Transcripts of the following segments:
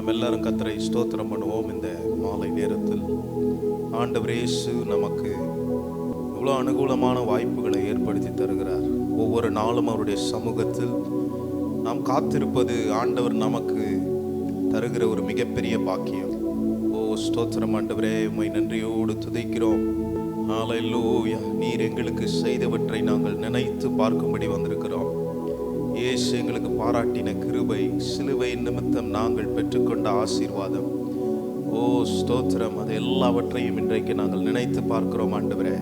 நம்ம எல்லாரும் கர்த்தரை ஸ்தோத்திரம் பண்ணுவோம். இந்த மாலை நேரத்தில் ஆண்டவர் இயேசு நமக்கு இவ்வளோ அனுகூலமான வாய்ப்புகளை ஏற்படுத்தி தருகிறார். ஒவ்வொரு நாளும் அவருடைய சமூகத்தில் நாம் காத்திருப்பது ஆண்டவர் நமக்கு தருகிற ஒரு மிகப்பெரிய பாக்கியம். ஸ்தோத்திரம் ஆண்டவரே, உம்மை நன்றியோடு துதிக்கிறோம். ஹல்லேலூயா. நீர் எங்களுக்கு செய்தவற்றை நாங்கள் நினைத்து பார்க்கும்படி வந்திருக்கிறோம். இயேசு எங்களுக்கு பாராட்டின கிருபை, சிலுவை நிமித்தம் நாங்கள் பெற்றுக்கொண்ட ஆசீர்வாதம், ஸ்தோத்திரம், அது எல்லாவற்றையும் இன்றைக்கு நாங்கள் நினைத்து பார்க்கிறோம். ஆண்டவரே,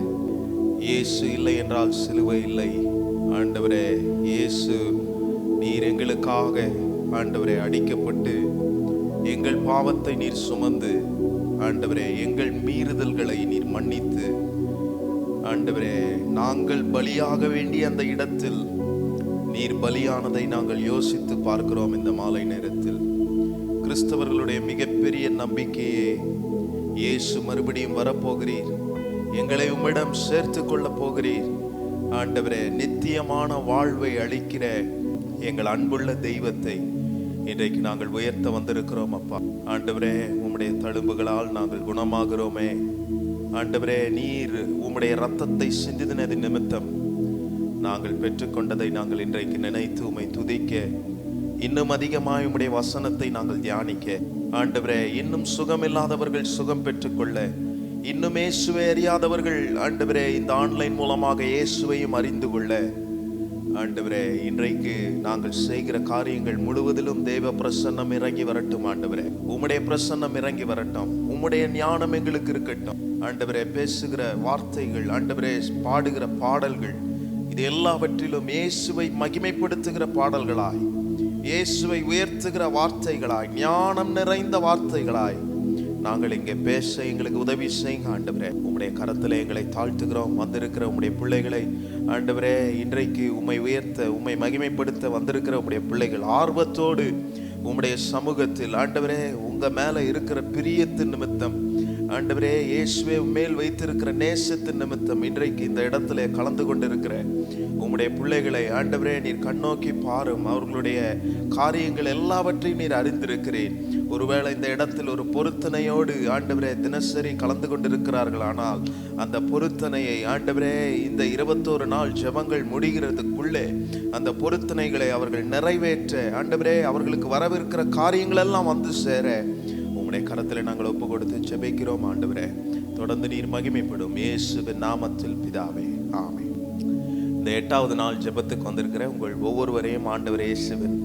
இயேசு இல்லை என்றால் சிலுவை இல்லை. ஆண்டவரே இயேசு, நீர் எங்களுக்காக ஆண்டவரே அடிக்கப்பட்டு எங்கள் பாவத்தை நீர் சுமந்து, ஆண்டவரே எங்கள் மீறுதல்களை நீர் மன்னித்து, ஆண்டவரே நாங்கள் பலியாக வேண்டிய அந்த இடத்தில் நீர் பலியானதை நாங்கள் யோசித்து பார்க்கிறோம். இந்த மாலை நேரத்தில் கிறிஸ்தவர்களுடைய மிகப்பெரிய நம்பிக்கையே இயேசு மறுபடியும் வரப்போகிறீர், எங்களை உம்மிடம் சேர்த்து கொள்ள போகிறீர். ஆண்டவரே, நித்தியமான வாழ்வை அளிக்கிற எங்கள் அன்புள்ள தெய்வத்தை இன்றைக்கு நாங்கள் உயர்த்த வந்திருக்கிறோம். அப்பா ஆண்டவரே, உம்முடைய தழும்புகளால் நாங்கள் குணமாகிறோமே. ஆண்டவரே, நீர் உம்முடைய இரத்தத்தை சிந்தினது நிமித்தம் நாங்கள் பெற்றுக்கொண்டதை நாங்கள் இன்றைக்கு நினைத்து உம்மை துதிக்க, இன்னும் அதிகமாய் உம்முடைய வசனத்தை நாங்கள் தியானிக்க, ஆண்டவரே இன்னும் சுகமில்லாதவர்கள் சுகம் பெற்றுக்கொள்ள, இன்னும் இயேசுவை அறியாதவர்கள் ஆண்டவரே இந்த ஆன்லைன் மூலமாக இயேசுவையும் அறிந்து கொள்ள, ஆண்டவரே இன்றைக்கு நாங்கள் செய்கிற காரியங்கள் முழுவதிலும் தேவ பிரசன்னம் இறங்கி வரட்டும். ஆண்டவரே, உம்முடைய பிரசன்னம் இறங்கி வரட்டும். உம்முடைய ஞானம் எங்களுக்கு இருக்கட்டும். ஆண்டவரே, பேசுகிற வார்த்தைகள், ஆண்டவரே பாடுகிற பாடல்கள், இது எல்லாவற்றிலும் இயேசுவை மகிமைப்படுத்துகிற பாடல்களாய், இயேசுவை உயர்த்துகிற வார்த்தைகளாய், ஞானம் நிறைந்த வார்த்தைகளாய் நாங்கள் இங்கே பேச எங்களுக்கு உதவி செய்யுங்க. ஆண்டவரே, உம்முடைய கரத்தில் எங்களை தாழ்த்துகிறோம். வந்திருக்கிற உம்முடைய பிள்ளைகளை ஆண்டவரே, இன்றைக்கு உம்மை உயர்த்த, உம்மை மகிமைப்படுத்த வந்திருக்கிற உம்முடைய பிள்ளைகள் ஆர்வத்தோடு உம்முடைய சமூகத்தில் ஆண்டவரே உங்க மேல இருக்கிற பிரியத்தின் நிமித்தம், ஆண்டவரே இயேசுவே மேல் வைத்திருக்கிற நேசத்தின் நிமித்தம் இன்றைக்கு இந்த இடத்துல கலந்து கொண்டிருக்கிற உம்முடைய பிள்ளைகளை ஆண்டவரே நீர் கண்ணோக்கி பாரும். அவர்களுடைய காரியங்கள் எல்லாவற்றையும் நீர் அறிந்திருக்கிறேன். ஒருவேளை இந்த இடத்தில் ஒரு பொருத்தனையோடு ஆண்டவரே தினசரி கலந்து கொண்டிருக்கிறார்கள். ஆனால் அந்த பொருத்தனையை ஆண்டவரே இந்த 21 நாள் ஜெபங்கள் முடிகிறதுக்குள்ளே அந்த பொருத்தனைகளை அவர்கள் நிறைவேற்ற, ஆண்டவரே அவர்களுக்கு வரவிருக்கிற காரியங்கள் எல்லாம் வந்து சேர உம்முடைய கரத்தில் நாங்கள் ஒப்பு கொடுத்து ஜெபிக்கிறோம். ஆண்டவரே, தொடர்ந்து நீர் மகிமைப்படும். இயேசுவின் நாமத்தில் பிதாவே, ஆமென். இந்த 8வது நாள் ஜெபத்துக்கு வந்திருக்கிற உங்கள் ஒவ்வொருவரையும் ஆண்டவர் இயேசுவின்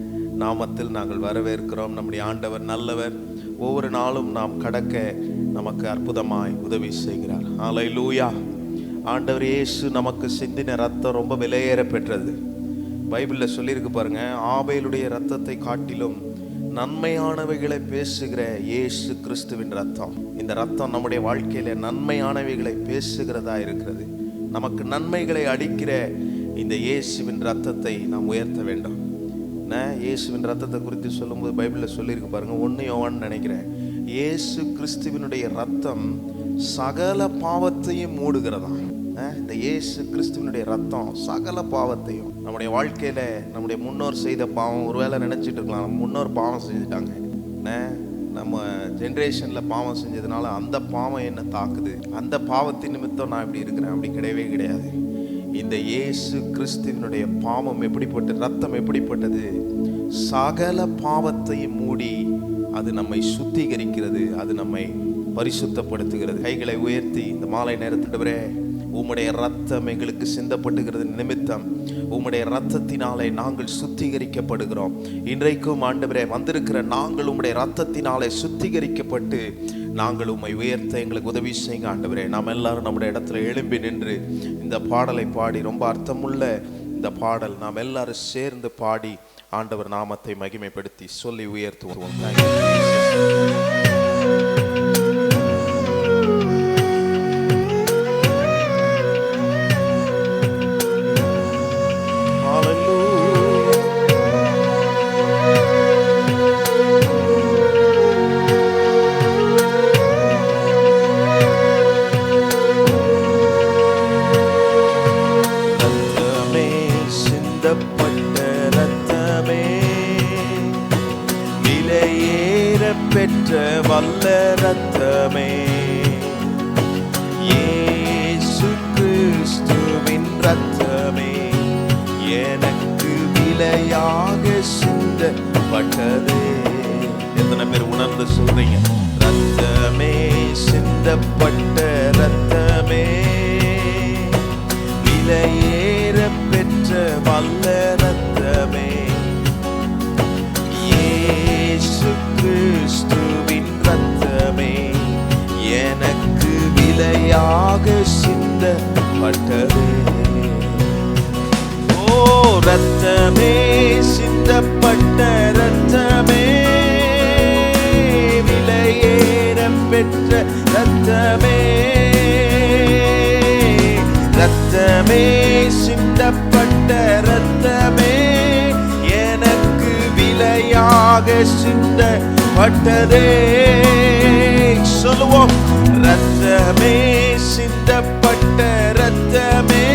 நாமத்தில் நாங்கள் வரவேற்கிறோம். நம்முடைய ஆண்டவர் நல்லவர். ஒவ்வொரு நாளும் நாம் கடக்க நமக்கு அற்புதமாய் உதவி செய்கிறார். ஹல்லேலூயா. ஆண்டவர் இயேசு நமக்கு சிந்தின ரத்தம் ரொம்ப விலையேற பெற்றது. பைபிளில் சொல்லியிருக்கு பாருங்க, ஆபேலுடைய ரத்தத்தை காட்டிலும் நன்மையானவைகளை பேசுகிற இயேசு கிறிஸ்துவின் ரத்தம். இந்த ரத்தம் நம்முடைய வாழ்க்கையில நன்மையானவைகளை பேசுகிறதா இருக்கிறது. நமக்கு நன்மைகளை அளிக்கிற இந்த இயேசுவின் ரத்தத்தை நாம் உயர்த்த வேண்டும். இயேசுவின் ரத்தத்தை குறித்து சொல்லும்போது பைபிளில் சொல்லியிருக்கு பாருங்க, 1 யோவான் நினைக்கிறேன், இயேசு கிறிஸ்துவினுடைய ரத்தம் சகல பாவத்தையும் மூடுகிறதா. இந்த இயேசு கிறிஸ்துவினுடைய ரத்தம் சகல பாவத்தையும், நம்முடைய வாழ்க்கையில நம்முடைய முன்னோர் செய்த பாவம், ஒருவேளை நினைச்சிட்டு இருக்கலாம் நம்ம முன்னோர் பாவம் செஞ்சுட்டாங்க, நம்ம ஜென்ரேஷன்ல பாவம் செஞ்சதுனால அந்த பாவம் என்ன தாக்குது, அந்த பாவத்தின் நிமித்தம் நான் இப்படி இருக்கிறேன். அப்படி கிடையவே கிடையாது. இந்த இயேசு கிறிஸ்துவினுடைய பாவம் எப்படிப்பட்டது, ரத்தம் எப்படிப்பட்டது, சகல பாவத்தையும் மூடி அது நம்மை சுத்திகரிக்கிறது, அது நம்மை பரிசுத்தப்படுத்துகிறது. கைகளை உயர்த்தி இந்த மாலை நேரத்திலே, உம்முடைய ரத்தம் எங்களுக்கு சிந்தப்பட்டுகிறது நிமித்தம் உம்முடைய ரத்தத்தினாலே நாங்கள் சுத்திகரிக்கப்படுகிறோம். இன்றைக்கும் ஆண்டவரே வந்திருக்கிற நாங்கள் உம்முடைய ரத்தத்தினாலே சுத்திகரிக்கப்பட்டு நாங்கள் உம்மை உயர்த்த எங்களுக்கு உதவி செய்யுங்க. ஆண்டவரே, நாம் எல்லாரும் நம்முடைய இடத்துல எழும்பி நின்று இந்த பாடலை பாடி, ரொம்ப அர்த்தமுள்ள இந்த பாடல் நாம் எல்லாரும் சேர்ந்து பாடி ஆண்டவர் நாமத்தை மகிமைப்படுத்தி சொல்லி உயர்த்துவோம். வல்ல இரத்தமே, இயேசு கிறிஸ்துவின் இரத்தமே, எனக்கு விலையாக சிந்தப்பட்டதே. எத்தனை பேர் உணர்ந்து சொல்றீங்க? ரத்தமே, சிந்தப்பட்ட ரத்தமே, விலையேற பெற்ற வல்ல ரத்தமே, இயேசு கிறிஸ்துவின் ரத்தமே, எனக்கு விலையாக சிந்தப்பட்டதே. ஓ ரத்தமே, சிந்தப்பட்ட ரத்தமே, விலையேற பெற்ற ரத்தமே, ரத்தமே, சிந்தப்பட்ட ரத்தமே, எனக்கு விலையாக சிந்தப்பட்டதே. சொல்லுவோம், ரத்தமே, சிந்தப்பட்ட ரத்தமே,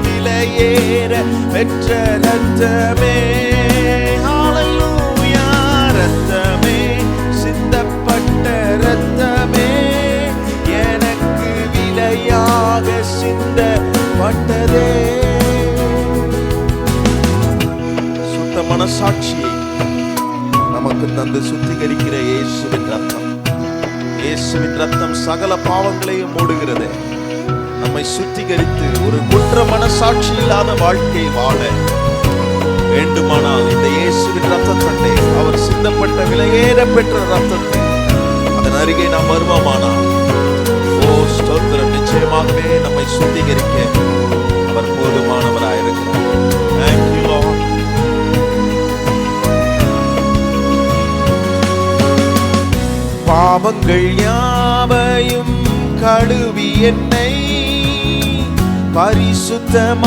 விலையேற பெற்ற ரத்தமே. ஹல்லேலூயா. ரத்தமே, சிந்தப்பட்ட ரத்தமே, எனக்கு விலையாக சிந்தப்பட்டதே. சுத்த மனசாட்சியை நமக்கு தந்து சுத்திகரிக்கிற இயேசுவின் ரத்தம். இயேசுவின் ரத்தம் சகல பாவங்களையும் மூடுகிறது. நம்மை சுத்திகரித்து ஒரு குற்ற மனசாட்சி இல்லாத வாழ்க்கை வாழ வேண்டுமானால் இந்த இயேசுவின் ரத்தத்தை, அவர் சிந்தப்பட்ட விலையேற பெற்ற ரத்தத்தை, அதன் அருகே நாம் வருவோமானால், ஓ ஸ்தோத்திரம், நிச்சயமாகவே நம்மை சுத்திகரிக்க அவர் போதுமானவராயிருக்கிறார். Thank you Lord. பாவங்கள் யாவையும் கழுவி என்னை பரிசுத்தமாக்கின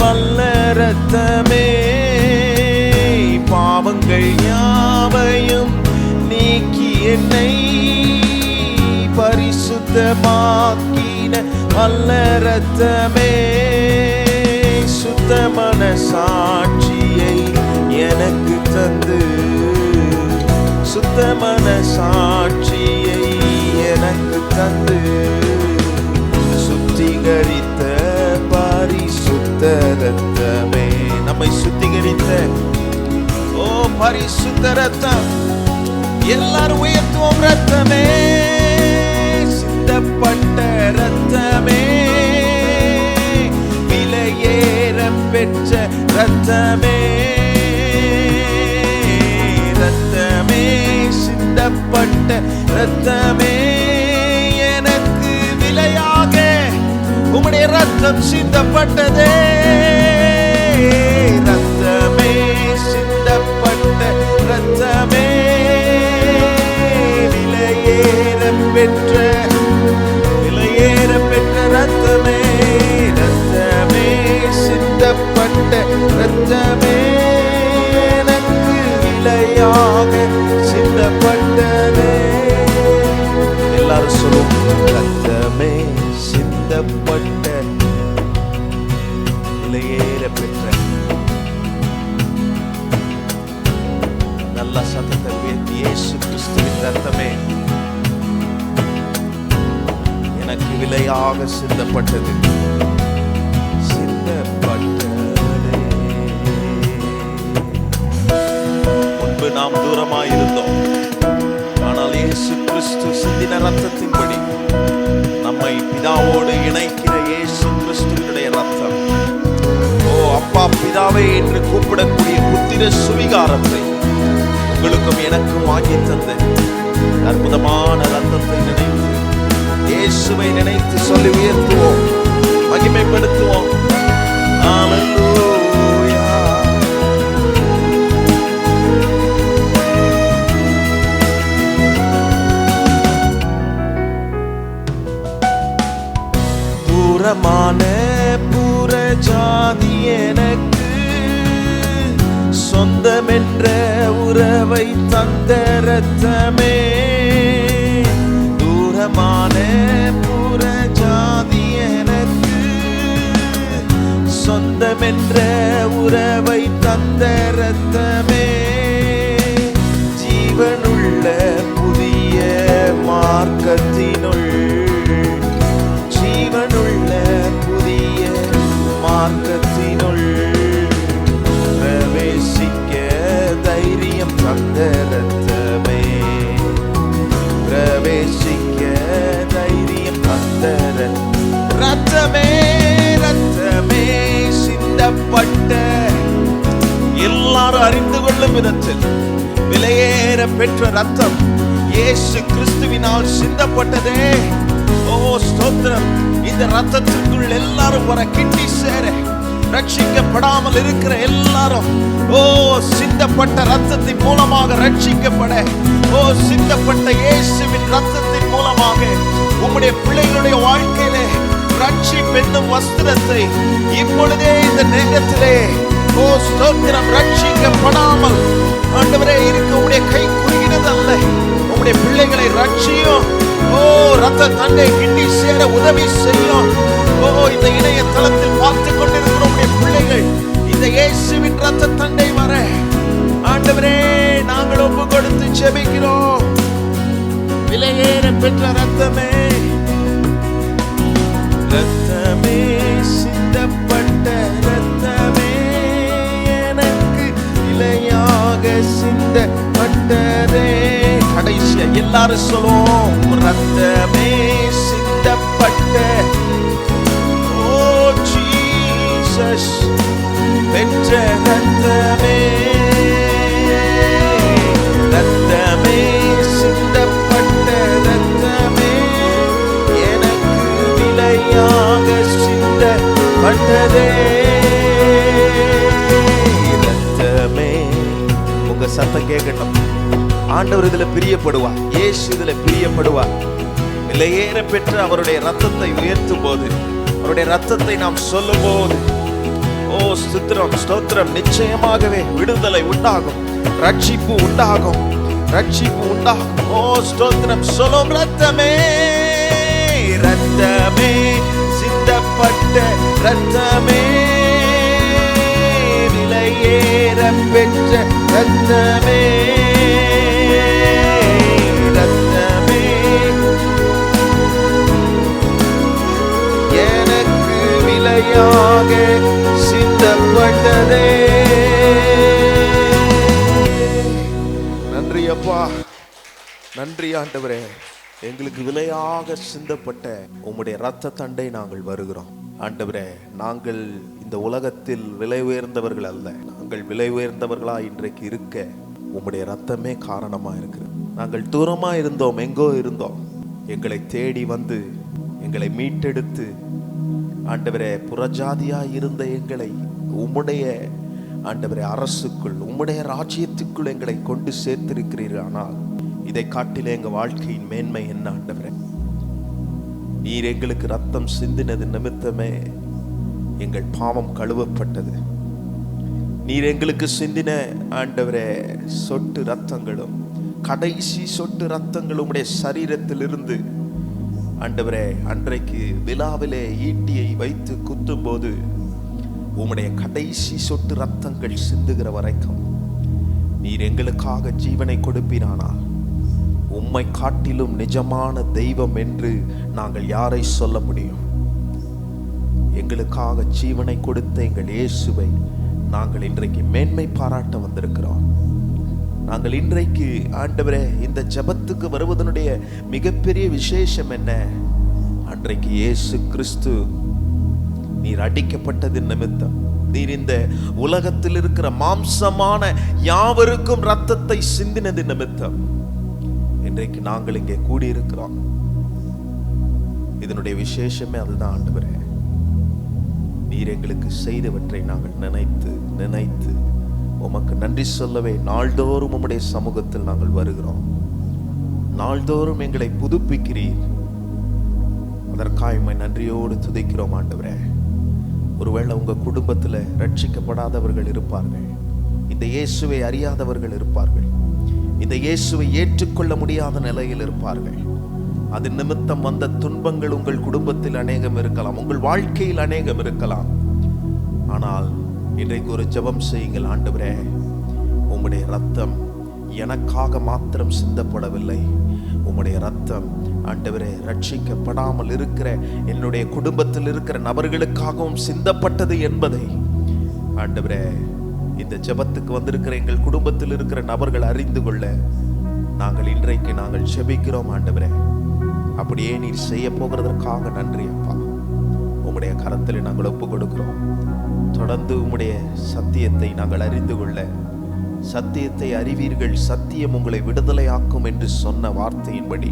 வல்ல இரத்தமே, பாவங்கள் யாவையும் நீக்கி என்னை பரிசுத்தமாக்கின வல்ல இரத்தமே, சுத்த மனசாட்சியை எனக்கு தந்து, சுத்த மனசாட்சியை எனக்கு தந்து, சுத்திகரித்த பரிசுத்த ரத்தமே, நம்மை சுத்திகரித்த ஓ பரிசுத்த ரத்தம். எல்லாரும் உயர்த்துவோம். ரத்தமே, சிந்தப்பட்ட ரத்தமே, விலையேற பெற்ற ரத்தமே, ரத்தமே, சிந்தப்பட்ட ரத்தமே, எனக்கு விலையாக உம்முடைய ரத்தம் சிந்தப்பட்டதே. ரத்தமே, சிந்தப்பட்ட ரத்தமே, விலையேற பெற்ற ரத்தமே, ரத்தமே, சிந்தப்பட்ட ரத்தமே, எனக்கு விலையாக சிந்தப்பட்டதே. எல்லாரும் சொல்லுவோம், ரத்தமே, சிந்தப்பட்ட விலையேற பெற்ற. நல்ல சத்தத்தை உயர்த்தி, இயேசு கிறிஸ்துவின் ரத்தமே, எனக்கு விலையாக சிந்தப்பட்டது, சிந்தப்பட்டதே. முன்பு நாம் தூரமாயிருந்தோம், ஆனால் இயேசு கிறிஸ்து சிந்தின ரத்தத்தின்படி நம்மை பிதாவோடு இணைக்கிற இயேசு கிறிஸ்துவினுடைய ரத்தம், ஓ அப்பா பிதாவே என்று கூப்பிடக்கூடிய புத்திர சுவிகாரத்தை உங்களுக்கும் எனக்கும் வாங்கி தந்த அற்புதமான ரத்தத்தை நினைத்து, இயேசுவை நினைத்து சொல்லி உயர்த்துவோம், மகிமைப்படுத்துவோம். ஹல்லேலூயா. தூரமான புற ஜாதி எனக்கு சொந்தமென்ற உறவை தந்த ரத்தமே, தூரமான புற ஜாதி எனக்கு சொந்தமென்ற உறவை தந்த ரத்தமே, ஜீவ ரத்தமே ரத்தமே சிந்தப்பட்ட, எல்லாரும் அறிந்து கொள்ளும் விதத்தில் விலையேற பெற்ற ரத்தம் இயேசு கிறிஸ்துவினால் சிந்தப்பட்டதே. ஓ ஸ்தோத்திரம். இந்த ரத்தத்திற்குள் எல்லாரும் வர கிட்டி சேர, ரட்சிக்கப்படாமல் இருக்கிற எல்லாரும் ஓ சிந்தப்பட்ட ரத்தத்தின் மூலமாக ரட்சிக்கப்பட, ஓ சிந்தப்பட்ட இயேசுவின் ரத்தத்தின் மூலமாக உம்முடைய பிள்ளைகளுடைய வாழ்க்கையிலே ரட்சிப்பு என்னும் வஸ்திரத்தை இப்பொழுதே இந்த நேரத்திலே ஓ ஸ்தோத்திரம் ரட்சிக்கப்படாமல் ஆண்டவரே இருக்க உம்முடைய கை குறுகினது அல்ல. உம்முடைய பிள்ளைகளை ரட்சியும். ஓ ரத்த தண்டை கிண்டி சேர உதவி செய்யும். ஓ இந்த இணையதளத்தில் பார்த்து கொண்டிருக்கிற உம்முடைய பிள்ளைகள் இந்த இயேசுவின் ரத்த தண்டை வர ஆண்டவரே நாங்கள் ஒப்பு கொடுத்து ஜெபிக்கிறோம். விலையேற பெற்ற ரத்தமே ரத்தமே சிந்தப்பட்ட ரத்தமே எனக்கு விலையாக சிந்தப்பட்டதே. கடைசியா எல்லாரும் சொல்லுவோம், ரத்தமே சிந்தப்பட்ட ஓ ஜீசஸ் பெற்ற ரத்தமே ரத்தமே சிந்தப்பட்ட ரத்தமே எனக்கு விலையாக சிந்தப்பட்டதே. ரத்தமே. உங்க சத்தம் கேட்கட்டும். ஆண்டவர் இதுல பிரியப்படுவார். இயேசு இதுல பிரியப்படுவார். விலையேற பெற்ற அவருடைய ரத்தத்தை உயர்த்தும் போது, அவருடைய ரத்தத்தை நாம் சொல்லும் போது ஓ ஸ்தோத்திரம் ஸ்தோத்திரம் நிச்சயமாகவே விடுதலை உண்டாகும், ரட்சிப்பு உண்டாகும், ரட்சிப்பு உண்டாகும். ஓ ஸ்தோத்திரம் சொல்லும். ரத்தமே ரத்தமே சிந்தப்பட்ட ரத்தமே விலையேற பெற்ற ரத்தமே ரத்தமே எனக்கு விலையாக சிந்தப்பட்டதே. நன்றி அப்பா, நன்றி ஆண்டவரே. எங்களுக்கு விலையாக சிந்தப்பட்ட உம்முடைய ரத்த தண்டை நாங்கள் வருகிறோம் ஆண்டவரே. நாங்கள் இந்த உலகத்தில் விலை உயர்ந்தவர்கள் அல்ல. நாங்கள் விலை உயர்ந்தவர்களா இன்றைக்கு இருக்க உம்முடைய ரத்தமே காரணமா இருக்கிறது. நாங்கள் தூரமா இருந்தோம், எங்கோ இருந்தோம். எங்களை தேடி வந்து எங்களை மீட்டெடுத்து ஆண்டவரே புறஜாதியா இருந்த எங்களை உம்முடைய ஆண்டவரே அரசுக்குள், உம்முடைய ராஜ்யத்துக்குள் எங்களை கொண்டு சேர்த்திருக்கிறீர்கள். ஆனால் இதை காட்டிலே எங்க வாழ்க்கையின் மேன்மை என்ன ஆண்டவரே? நீர் எங்களுக்கு ரத்தம் சிந்தினது நிமித்தமே எங்கள் பாவம் கழுவப்பட்டது. நீர் எங்களுக்கு சிந்தின ஆண்டவரே சொட்டு ரத்தங்களும், கடைசி சொட்டு ரத்தங்களும் உடைய சரீரத்திலிருந்து ஆண்டவரே அன்றைக்கு விழாவிலே ஈட்டியை வைத்து குத்தும் போது உம்முடைய கடைசி சொட்டு ரத்தங்கள் சிந்துகிற வரைக்கும் நீர் எங்களுக்காக ஜீவனை கொடுப்பீரானால் உம்மை காட்டிலும் நிஜமான தெய்வம் என்று நாங்கள் யாரை சொல்ல முடியும்? எங்களுக்காக ஜீவனை கொடுத்த எங்கள் இயேசுவை நாங்கள் இன்றைக்கு மேன்மை பாராட்ட வந்திருக்கிறோம். நாங்கள் இன்றைக்கு ஆண்டவரே இந்த ஜெபத்துக்கு வருவதனுடைய மிகப்பெரிய விசேஷம் என்ன? அன்றைக்கு இயேசு கிறிஸ்து நீர் அடிக்கப்பட்டது நிமித்தம், நீர் இந்த உலகத்தில் இருக்கிற மாம்சமான யாவருக்கும் ரத்தத்தை சிந்தினது நிமித்தம் இன்றைக்கு நாங்கள் இங்கே கூடியிருக்கிறோம். இதனுடைய விசேஷமே அதுதான் ஆண்டவரே. நீர் எங்களுக்கு செய்தவற்றை நாங்கள் நினைத்து நினைத்து உமக்கு நன்றி சொல்லவே நாள்தோறும் உம்முடைய சமூகத்தில் நாங்கள் வருகிறோம். நாள்தோறும் எங்களை புதுப்பிக்கிறீர். அதற்காக உம்மை நன்றியோடு துதிக்கிறோம் ஆண்டவரே. ஒருவேளை உங்க குடும்பத்துல ரட்சிக்கப்படாதவர்கள் இருப்பார்கள், இந்த இயேசுவை அறியாதவர்கள் இருப்பார்கள், இந்த இயேசுவை ஏற்றுக்கொள்ள முடியாத நிலையில் இருப்பார்கள். அது நிமித்தம் வந்த துன்பங்கள் உங்கள் குடும்பத்தில் அநேகம் இருக்கலாம், உங்கள் வாழ்க்கையில் அநேகம் இருக்கலாம். ஆனால் இன்றைக்கு ஒரு ஜெபம் செய்யுங்கள். ஆண்டவரே, உம்முடைய ரத்தம் எனக்காக மாத்திரம் சிந்தப்படவில்லை. உம்முடைய ரத்தம் ஆண்டவரே ரட்சிக்கப்படாமல் இருக்கிற என்னுடைய குடும்பத்தில் இருக்கிற நபர்களுக்காகவும் சிந்தப்பட்டது என்பதை ஆண்டவரே இந்த ஜெபத்துக்கு வந்திருக்கிற எங்கள் குடும்பத்தில் இருக்கிற நபர்கள் அறிந்து கொள்ள நாங்கள் இன்றைக்கு நாங்கள் ஜெபிக்கிறோம் ஆண்டவரே. அப்படியே நீர் செய்ய போகிறதற்காக நன்றி அப்பா. உம்முடைய கரத்தில் நாங்கள் ஒப்பு கொடுக்கிறோம். தொடர்ந்து உம்முடைய சத்தியத்தை நாங்கள் அறிந்து கொள்ள, சத்தியத்தை அறிவீர்கள், சத்தியம் உங்களை விடுதலையாக்கும் என்று சொன்ன வார்த்தையின்படி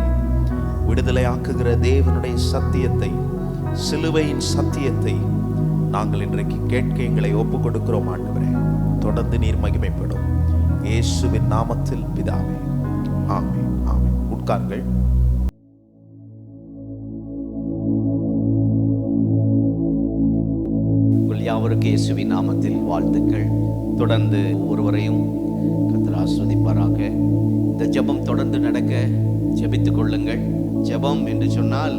விடுதலையாக்குகிற தேவனுடைய சத்தியத்தை, சிலுவையின் சத்தியத்தை நாங்கள் இன்றைக்கு கேட்க எங்களை ஒப்பு கொடுக்கிறோம். ஆண்டவரே, தொடர்ந்து நீர் மகிமைப்படும். இயேசுவின் நாமத்தில் பிதாவே, ஆமென், ஆமென். உட்காருங்கள். யாவருக்கு இயேசுவின் நாமத்தில் வாழ்த்துக்கள். தொடர்ந்து ஒருவரையும் கர்த்தர் ஆசீர்வதிப்பாராக. இந்த ஜெபம் தொடர்ந்து நடக்க ஜெபித்துக் கொள்ளுங்கள். ஜெபம் என்று சொன்னால்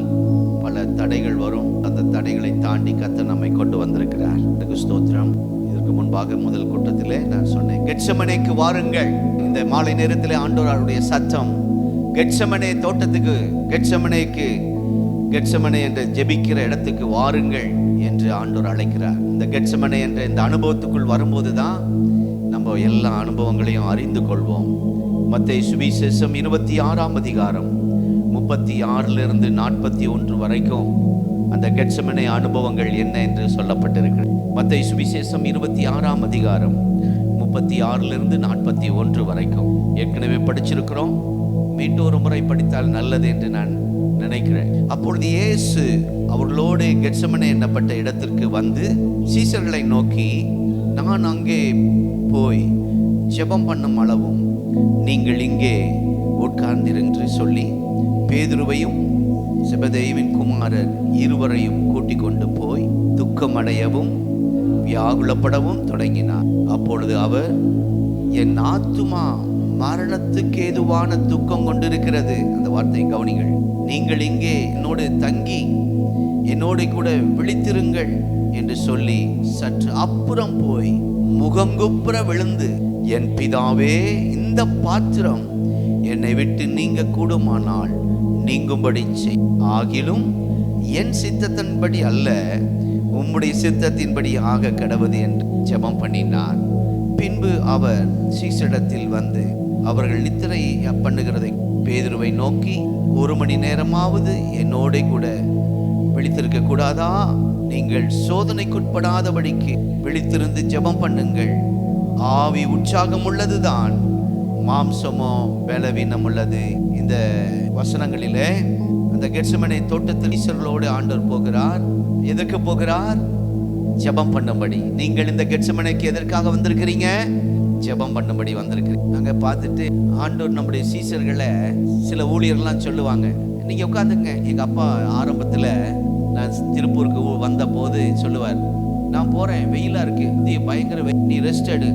பல தடைகள் வரும். அந்த தடைகளை தாண்டி கர்த்தர் நம்மை கொண்டு வந்திருக்கிறார். அதுக்கு ஸ்தோத்திரம். இதற்கு முன்பாக முதல் கூட்டத்திலே நான் சொன்னேன், கெத்செமனேக்கு வாருங்கள். இந்த மாலை நேரத்திலே ஆண்டவருடைய சத்தம், கெத்செமனே தோட்டத்துக்கு, கெத்செமனே என்ற ஜெபிக்கிற இடத்துக்கு வாருங்கள் என்று ஆண்டவர் அழைக்கிறார். இந்த கெத்செமனே என்ற இந்த அனுபவத்துக்குள் வரும்போது தான் நம்ம எல்லா அனுபவங்களையும் அறிந்து கொள்வோம். மத்தேயு சுவிசேஷம் 26ஆம் அதிகாரம் 36 41 வரைக்கும் அந்த கெத்செமனே அனுபவங்கள் என்ன என்று சொல்லப்பட்டிருக்கிறது. மத்தேயு சுவிசேஷம் 26ஆம் அதிகாரம் 36 41 வரைக்கும் ஏற்கனவே படிச்சிருக்கிறோம். மீண்டும் ஒரு முறை படித்தால் நல்லது என்று நான் நினைக்கிறேன். அப்பொழுது இயேசு அவர்களோடு கெத்செமனே என்னப்பட்ட இடத்திற்கு வந்து சீசர்களை நோக்கி, நான் அங்கே போய் ஜெபம் பண்ணும் அளவும் நீங்கள் இங்கே உட்கார்ந்திருந்து சொல்லி பேதுருவையும் செபதேயுவின் குமாரர் இருவரையும் கூட்டிக் கொண்டு போய் துக்கமடையவும் வியாகுலப்படவும் தொடங்கினார். அப்பொழுது அவர், என் ஆத்துமா மரணத்துக்கு ஏதுவான துக்கம் கொண்டிருக்கிறது. அந்த வார்த்தையை கவனிங்கள். நீங்கள் இங்கே என்னோடு தங்கி என்னோடு கூட விழித்திருங்கள் என்று சொல்லி சற்று அப்புறம் போய் முகங்குப்புற விழுந்து, என் பிதாவே, இந்த பாத்திரம் என்னை விட்டு நீங்க கூடுமானால் நீங்கும்படி செய், ஆகிலும் என் சித்தத்தின்படி அல்ல, உம்முடைய சித்தத்தின்படி ஆக கடவுது என்று ஜெபம் பண்ணினார். பின்பு அவர் சீசரிடத்தில் வந்து அவர்கள் நித்திரை பண்ணுகிறதை பேதுருவை நோக்கி, 1 மணி நேரமாவது என்னோட கூட விழித்திருக்க கூடாதா? நீங்கள் சோதனைக்குட்படாதபடிக்கு விழித்திருந்து ஜெபம் பண்ணுங்கள். ஆவி உற்சாகம் உள்ளதுதான், மாம்சமோ பலவீனம் உள்ளது. இந்த வசனங்களிலே அந்த கெத்செமனே தோட்டத்தில் ஈசர்களோடு ஆண்டவர் போகிறார். எதற்கு போகிறார்? ஜெபம் பண்ணும்படி. நீங்கள் இந்த கெத்செமனேக்கு எதற்காக வந்திருக்கிறீங்க? ஜெபம் பண்ணும்படி வந்திருக்கிறீங்க. நாங்க பார்த்துட்டு ஆண்டவர் நம்முடைய சீசர்களை, சில ஊழியர்லாம் சொல்லுவாங்க, நீங்க உட்காந்துங்க. எங்க அப்பா ஆரம்பத்துல நான் திருப்பூருக்கு வந்த போது சொல்லுவார், நான் போறேன், வெயிலா இருக்கு, பயங்கர நீ ரெஸ்ட் எடு,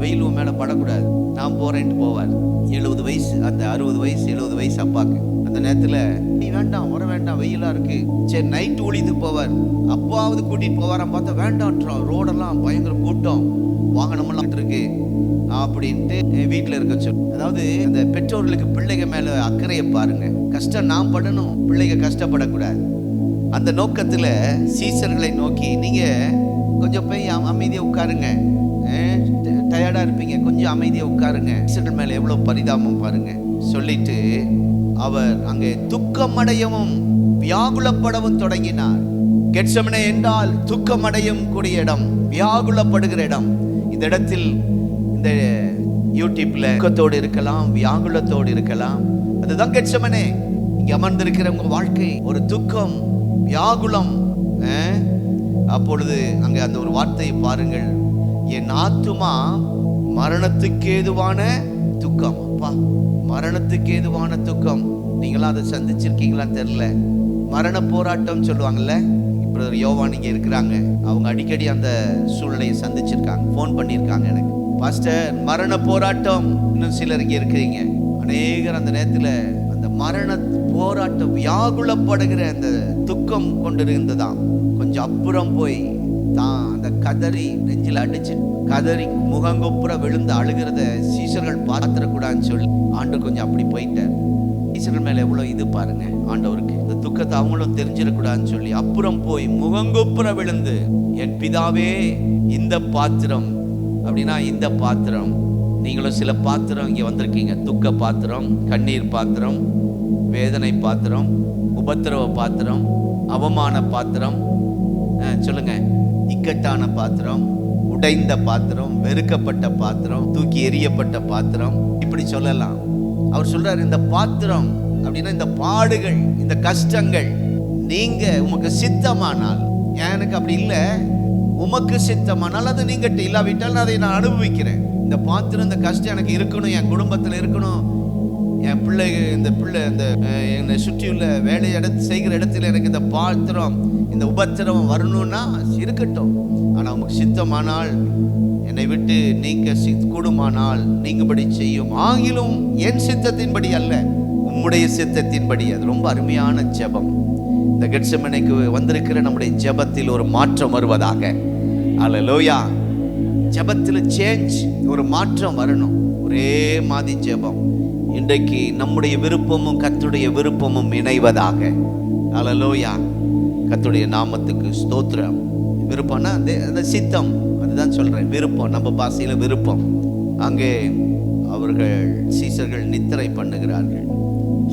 வெயில் மேல படக்கூடாது, நான் போறேன்ட்டு போவார். 70 வயசு, அந்த 60 வயசு 70 வயசு அப்பாக்கு. அந்த நேரத்துல நீ வேண்டாம், வர வேண்டாம், வெயிலா இருக்கு, சரி நைட் ஊழியத்துக்கு போவார். அப்பாவது கூட்டிட்டு போவாராம். பார்த்தா வேண்டாம், ரோடெல்லாம் பயங்கர கூட்டம், வாகனமெல்லாம் இருக்கு அப்படின்ட்டு வீட்டில் இருக்க சொல்லு. அதாவது அந்த பெற்றோர்களுக்கு பிள்ளைங்க மேல அக்கறையை பாருங்க. கஷ்டம் நாம் படணும், பிள்ளைங்க கஷ்டப்படக்கூடாது. அந்த நோக்கத்துல சீசர்களை நோக்கி, நீங்க கொஞ்சம் போய் அமைதியா உட்காருங்க, டயர்டா இருப்பீங்க, கொஞ்சம் அமைதியா உட்காருங்க. சீசர்கள் மேல எவ்வளவு பரிதாபம் பாருங்க. சொல்லிட்டு அவர் அங்கே துக்கமடையவும் வியாகுலப்படவும் தொடங்கினார். கெத்செமனே என்றால் துக்கமடையும் கூடிய இடம், வியாகுலப்படுகிற இடம். இந்த இடத்தில் இந்த யூடியூப்ல துக்கத்தோடு இருக்கலாம், வியாகுலத்தோடு இருக்கலாம். அதுதான் கெத்செமனே. இங்க அமர்ந்திருக்கிற உங்க வாழ்க்கை ஒரு துக்கம், வியாகுலம். அப்பொழுது அங்க அந்த ஒரு வார்த்தையை பாருங்கள், என் ஆத்துமா மரணத்துக்கு ஏதுவான துக்கம். அப்பா, மரணத்துக்கு ஏதுவான துக்கம். நீங்களாம் அதை சந்திச்சிருக்கீங்களான்னு தெரியல. மரண போராட்டம் சொல்லுவாங்கல்ல. பிரதர் யோவான் இங்கே இருக்கிறாங்க, அவங்க அடிக்கடி அந்த சூழ்நிலையை சந்திச்சிருக்காங்க, ஃபோன் பண்ணியிருக்காங்க எனக்கு, பாஸ்டர் மரண போராட்டம். இன்னும் சிலர் இங்கே இருக்கிறீங்க, அநேகர் அந்த நேரத்தில் அந்த மரண போராட்டம், வியாகுலப்படுகிற அந்த துக்கம் கொண்டிருந்ததாம். கொஞ்சம் அப்புறம் போய் தான் அந்த கதறி நெஞ்சில் அடிச்சு கதறி முகங்குப்புற விழுந்து அழுகிறத சீசர்கள் பார்த்துடக்கூடாதுன்னு சொல்லி ஆண்டவர் கொஞ்சம் அப்படி போயிட்டார். சீசர்கள் மேல எவ்வளவு இது பாருங்க ஆண்டவருக்கு. இந்த துக்கத்தை அவங்களும் தெரிஞ்சிடக்கூடாதுன்னு சொல்லி அப்புறம் போய் முகங்குப்புற விழுந்து, என் பிதாவே, இந்த பாத்திரம், அப்படின்னா இந்த பாத்திரம். நீங்களும் சில பாத்திரம் இங்க வந்திருக்கீங்க, துக்க பாத்திரம், கண்ணீர் பாத்திரம், வேதனை பாத்திரம், உபத்திரவ பாத்திரம், அவமான பாத்திரம், சொல்லுங்க. இக்கட்டான பாத்திரம், உடைந்த பாத்திரம், வெறுக்கப்பட்ட பாத்திரம், தூக்கி எறியப்பட்ட பாத்திரம், இப்படி சொல்லலாம். அவர் சொல்றாரு, இந்த பாத்திரம் அப்படின்னா இந்த பாடுகள், இந்த கஷ்டங்கள், நீங்க உமக்கு சித்தமானால், எனக்கு அப்படி இல்லை, உமக்கு சித்தமானால் அது நீங்கிட்ட இல்லாவிட்டால் அதை நான் அனுபவிக்கிறேன். இந்த பாத்திரம், இந்த கஷ்டம் எனக்கு இருக்கணும், என் குடும்பத்தில் இருக்கணும், என் பிள்ளை, இந்த என்னை சுற்றியுள்ள வேலை செய்கிற இடத்துல எனக்கு இந்த பாத்திரம், இந்த உபத்திரம் வரணும்னா இருக்கட்டும். ஆனால் உமக்கு சித்தமானால், என்னை விட்டு நீங்க கூடுமானால் நீங்கபடி செய்யும், ஆகிலும் என் சித்தத்தின்படி அல்ல உம்முடைய சித்தத்தின்படி. அது ரொம்ப அருமையான ஜெபம். இந்த கெத்செமனேக்கு வந்திருக்கிற நம்முடைய ஜெபத்தில் ஒரு மாற்றம் வருவதாக. அல்லேலூயா. ஜெபத்தில் சேஞ்ச், ஒரு மாற்றம் வரணும். ஒரே மாதிரி ஜெபம். இன்றைக்கு நம்முடைய விருப்பமும் கர்த்தருடைய விருப்பமும் இணைவதாக. அல்லேலூயா. கர்த்தருடைய நாமத்துக்கு ஸ்தோத்திரம். விருப்பம்னா அந்த சித்தம், அதுதான் சொல்றேன். விருப்பம், நம்ம பாஷையில விருப்பம். அங்கே அவர்கள் சீசர்கள் நித்திரை பண்ணுகிறார்கள்.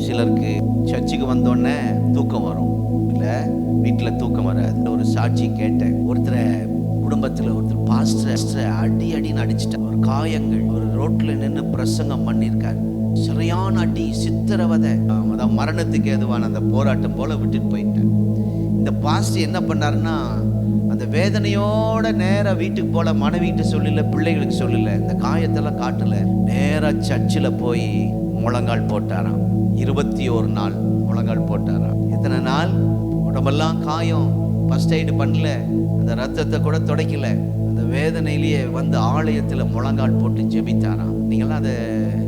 சிலருக்கு சர்ச்சுக்கு வந்தோடனே தூக்கம் வரும், இல்லை வீட்டில் தூக்கம் வராது. ஒரு சாட்சி கேட்டேன். ஒருத்தரை குடும்பத்தில் ஒருத்தர் பாஸ்டர் அடின்னு அடிச்சுட்டார். ஒரு காயங்கள், ஒரு ரோட்ல நின்று பிரசங்கம் பண்ணியிருக்காரு. சரியான அடி, சித்திரவதை, அதான் மரணத்துக்கு எதுவான அந்த போராட்டம் போல விட்டுட்டு போயிட்டேன். இந்த பாஸ்டர் என்ன பண்ணாருன்னா, அந்த வேதனையோட நேராக வீட்டுக்கு போல, மனைவிட்டு சொல்லல, பிள்ளைகளுக்கு சொல்லல, இந்த காயத்தெல்லாம் காட்டல, நேராக சர்ச்சில் போய் முழங்கால் போட்டாராம். 21 நாள் முழங்கால் போட்டாராம். எத்தனை நாள்? உடம்பெல்லாம் காயம், ஃபர்ஸ்ட் எய்டு பண்ணல, அந்த ரத்தத்தை கூட துடைக்கல, அந்த வேதனையிலேயே வந்து ஆலயத்தில் முழங்கால் போட்டு ஜெபித்தாராம். நீங்களாம் அதை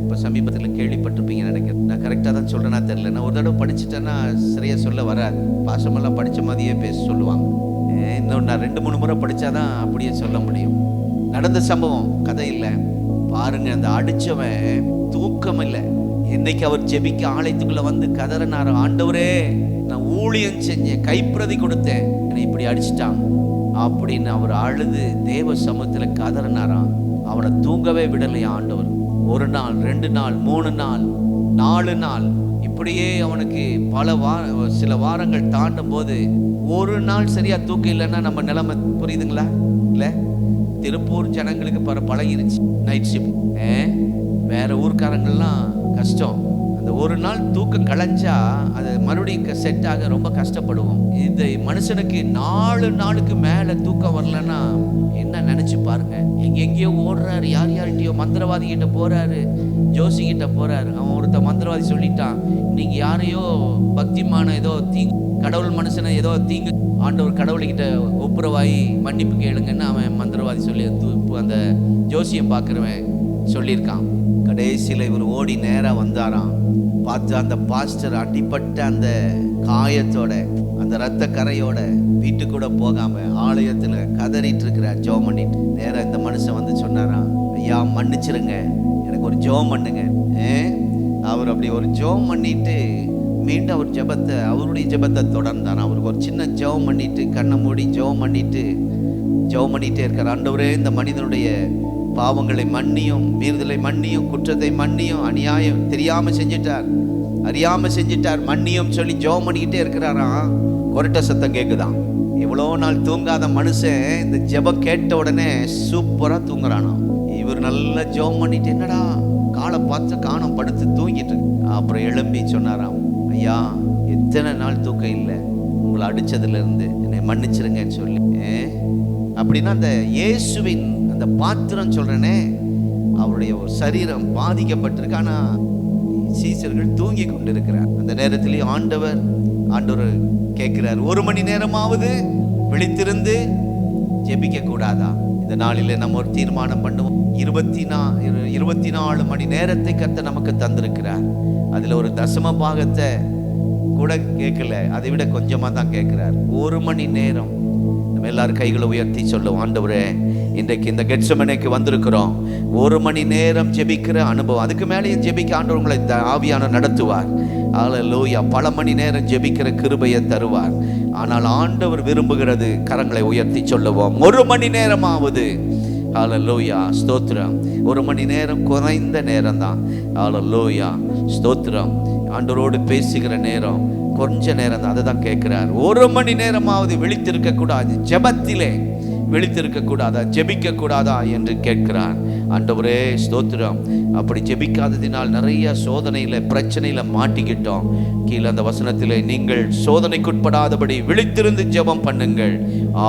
இப்போ சமீபத்தில் கேள்விப்பட்டிருப்பீங்கன்னு நினைக்கிறேன். நான் கரெக்டாக தான் சொல்கிறேன்னா தெரியல. நான் ஒரு தடவை படிச்சுட்டேன்னா சரியாக சொல்ல வராது. பாசமெல்லாம் படித்த மாதிரியே பேச சொல்லுவாங்க. இன்னும் நான் 2-3 முறை படித்தாதான் அப்படியே சொல்ல முடியும். நடந்த சம்பவம், கதை இல்லை. பாருங்க, அந்த அடித்தவன் தூக்கம் இல்லை. இன்னைக்கு அவர் ஜெபிக்க ஆலயத்துக்குள்ள வந்து கதறினார், ஆண்டவரே நான் ஊழியம் செஞ்சேன், கைப்பிரதி கொடுத்தேன், என்னை இப்படி அடிச்சிட்டான் அப்படின்னு அவர் அழுது தேவ சமூகத்தில் கதறினாராம். அவனை தூங்கவே விடலையா ஆண்டவர். 1 நாள், 2 நாள், 3 நாள், 4 நாள், இப்படியே அவனுக்கு சில வாரங்கள் தாண்டும் போது ஒரு நாள் சரியா தூக்கம் இல்லைன்னா நம்ம நிலைமை புரியுதுங்களா? இல்லை, திருப்பூர் ஜனங்களுக்கு பழகிருச்சு நைட் ஷிஃப்ட். வேற ஊர்க்காரங்கள்லாம் கஷ்டம். அந்த ஒரு நாள் தூக்கம் களைஞ்சா அது மறுபடியும் செட் ஆக ரொம்ப கஷ்டப்படுவோம். இந்த மனுஷனுக்கு 4 நாளுக்கு மேல தூக்கம் வரலன்னா என்ன நினைச்சு பாருங்க. எங்கெங்கயோ ஓடுறாரு, யார்கிட்டயோ மந்திரவாதி கிட்ட போறாரு, ஜோசி கிட்ட போறாரு. அவன் ஒருத்த மந்திரவாதி சொல்லிட்டான், நீங்க யாரையோ பக்திமான ஏதோ தீங்கு, கடவுள் மனுஷனை ஏதோ தீங்கு, ஆண்டவர் கடவுள்கிட்ட ஒப்புரவாயி மன்னிப்பு கேளுங்கன்னு அவன் மந்திரவாதி சொல்லி அந்த ஜோசியம் பார்க்குறவன் சொல்லியிருக்கான். கடைசியில் இவர் ஓடி நேராக வந்தாராம். பார்த்து அந்த பாஸ்டர் அடிப்பட்ட அந்த காயத்தோட, அந்த ரத்த கரையோட வீட்டுக்கு கூட போகாம ஆலயத்தில் கதறிட்டு இருக்கிறார், ஜெபம் பண்ணிட்டு. நேராக இந்த மனுஷன் வந்து சொன்னாராம், ஐயா மன்னிச்சிருங்க, எனக்கு ஒரு ஜெபம் பண்ணுங்க. அவர் அப்படி ஒரு ஜெபம் பண்ணிட்டு மீண்டும் அவர் அவருடைய ஜெபத்தை தொடர்ந்தாராம். அவருக்கு ஒரு சின்ன ஜெபம் பண்ணிட்டு, கண்ணை மூடி ஜெபம் பண்ணிட்டே இருக்கார். ஆண்டவரே இந்த மனிதனுடைய பாவங்களை மன்னியும், மீறுதலை மன்னியும், குற்றத்தை மன்னியும், அநியாயம் தெரியாம செஞ்சிட்டார், அறியாம செஞ்சிட்டார், மன்னியும் சொல்லி ஜெபம் பண்ணிக்கிட்டே இருக்கிறாராம். கொரட்ட சத்தம் கேட்குதான். எவ்வளோ நாள் தூங்காத மனுஷன் இந்த ஜெபம் கேட்ட உடனே சூப்பரா தூங்குறானா. இவர் நல்லா ஜெபம் பண்ணிட்டு, என்னடா காலை பார்த்து காணம், படுத்து தூங்கிட்டு. அப்புறம் எழும்பி சொன்னாராம், ஐயா எத்தனை நாள் தூக்கம் இல்லை, உங்களை அடிச்சதுல இருந்து என்னை மன்னிச்சிருங்கன்னு சொல்லி. அப்படின்னா அந்த இயேசுவின் அந்த பாத்திரம் சொல்றேனே, அவருடைய ஒரு சரீரம் பாதிக்கப்பட்டிருக்கு. ஆனா சீசர்கள் தூங்கி கொண்டிருக்கிறார். அந்த நேரத்திலேயே ஆண்டவர் கேட்கிறார், 1 மணி நேரமாவது விழித்திருந்து ஜெபிக்க கூடாதா? இந்த நாளிலே நம்ம ஒரு தீர்மானம் பண்ணுவோம். 24 மணி நேரத்தை கர்த்தர் நமக்கு தந்திருக்கிறார். அதுல ஒரு தசம பாகத்தை கூட கேட்கல, அதை விட கொஞ்சமா தான் கேட்கிறார். 1 மணி நேரம் நம்ம எல்லாரும் கைகளை உயர்த்தி சொல்லுவோம், ஆண்டவரே இன்றைக்கு இந்த கெத்செமனேக்கு வந்திருக்கிறோம், 1 மணி நேரம் ஜெபிக்கிற அனுபவம், அதுக்கு மேலேயும் ஜெபிக்க ஆண்டவர் உங்களை ஆவியானவர் நடத்துவார். அல்லேலூயா. பல மணி நேரம் ஜெபிக்கிற கிருபையை தருவார். ஆனால் ஆண்டவர் விரும்புகிறது, கரங்களை உயர்த்தி சொல்லுவோம், 1 மணி நேரமாவது. அல்லேலூயா, ஸ்தோத்திரம். 1 மணி நேரம் குறைந்த நேரம் தான். அல்லேலூயா, ஸ்தோத்திரம். ஆண்டவரோடு பேசுகிற நேரம், கொஞ்ச நேரம் தான், அதை தான் கேட்கிறார். 1 மணி நேரமாவது விழித்திருக்க கூடாது, ஜெபத்திலே விழித்திருக்க கூடாதா, ஜெபிக்க கூடாதா என்று கேட்கிறார். ஆண்டவரே ஸ்தோத்திரம். அப்படி ஜெபிக்காததினால் நிறைய சோதனையில பிரச்சனையில மாட்டிக்கிட்டோம். கீழே அந்த வசனத்திலே, நீங்கள் சோதனைக்குட்படாதபடி விழித்திருந்து ஜெபம் பண்ணுங்கள்.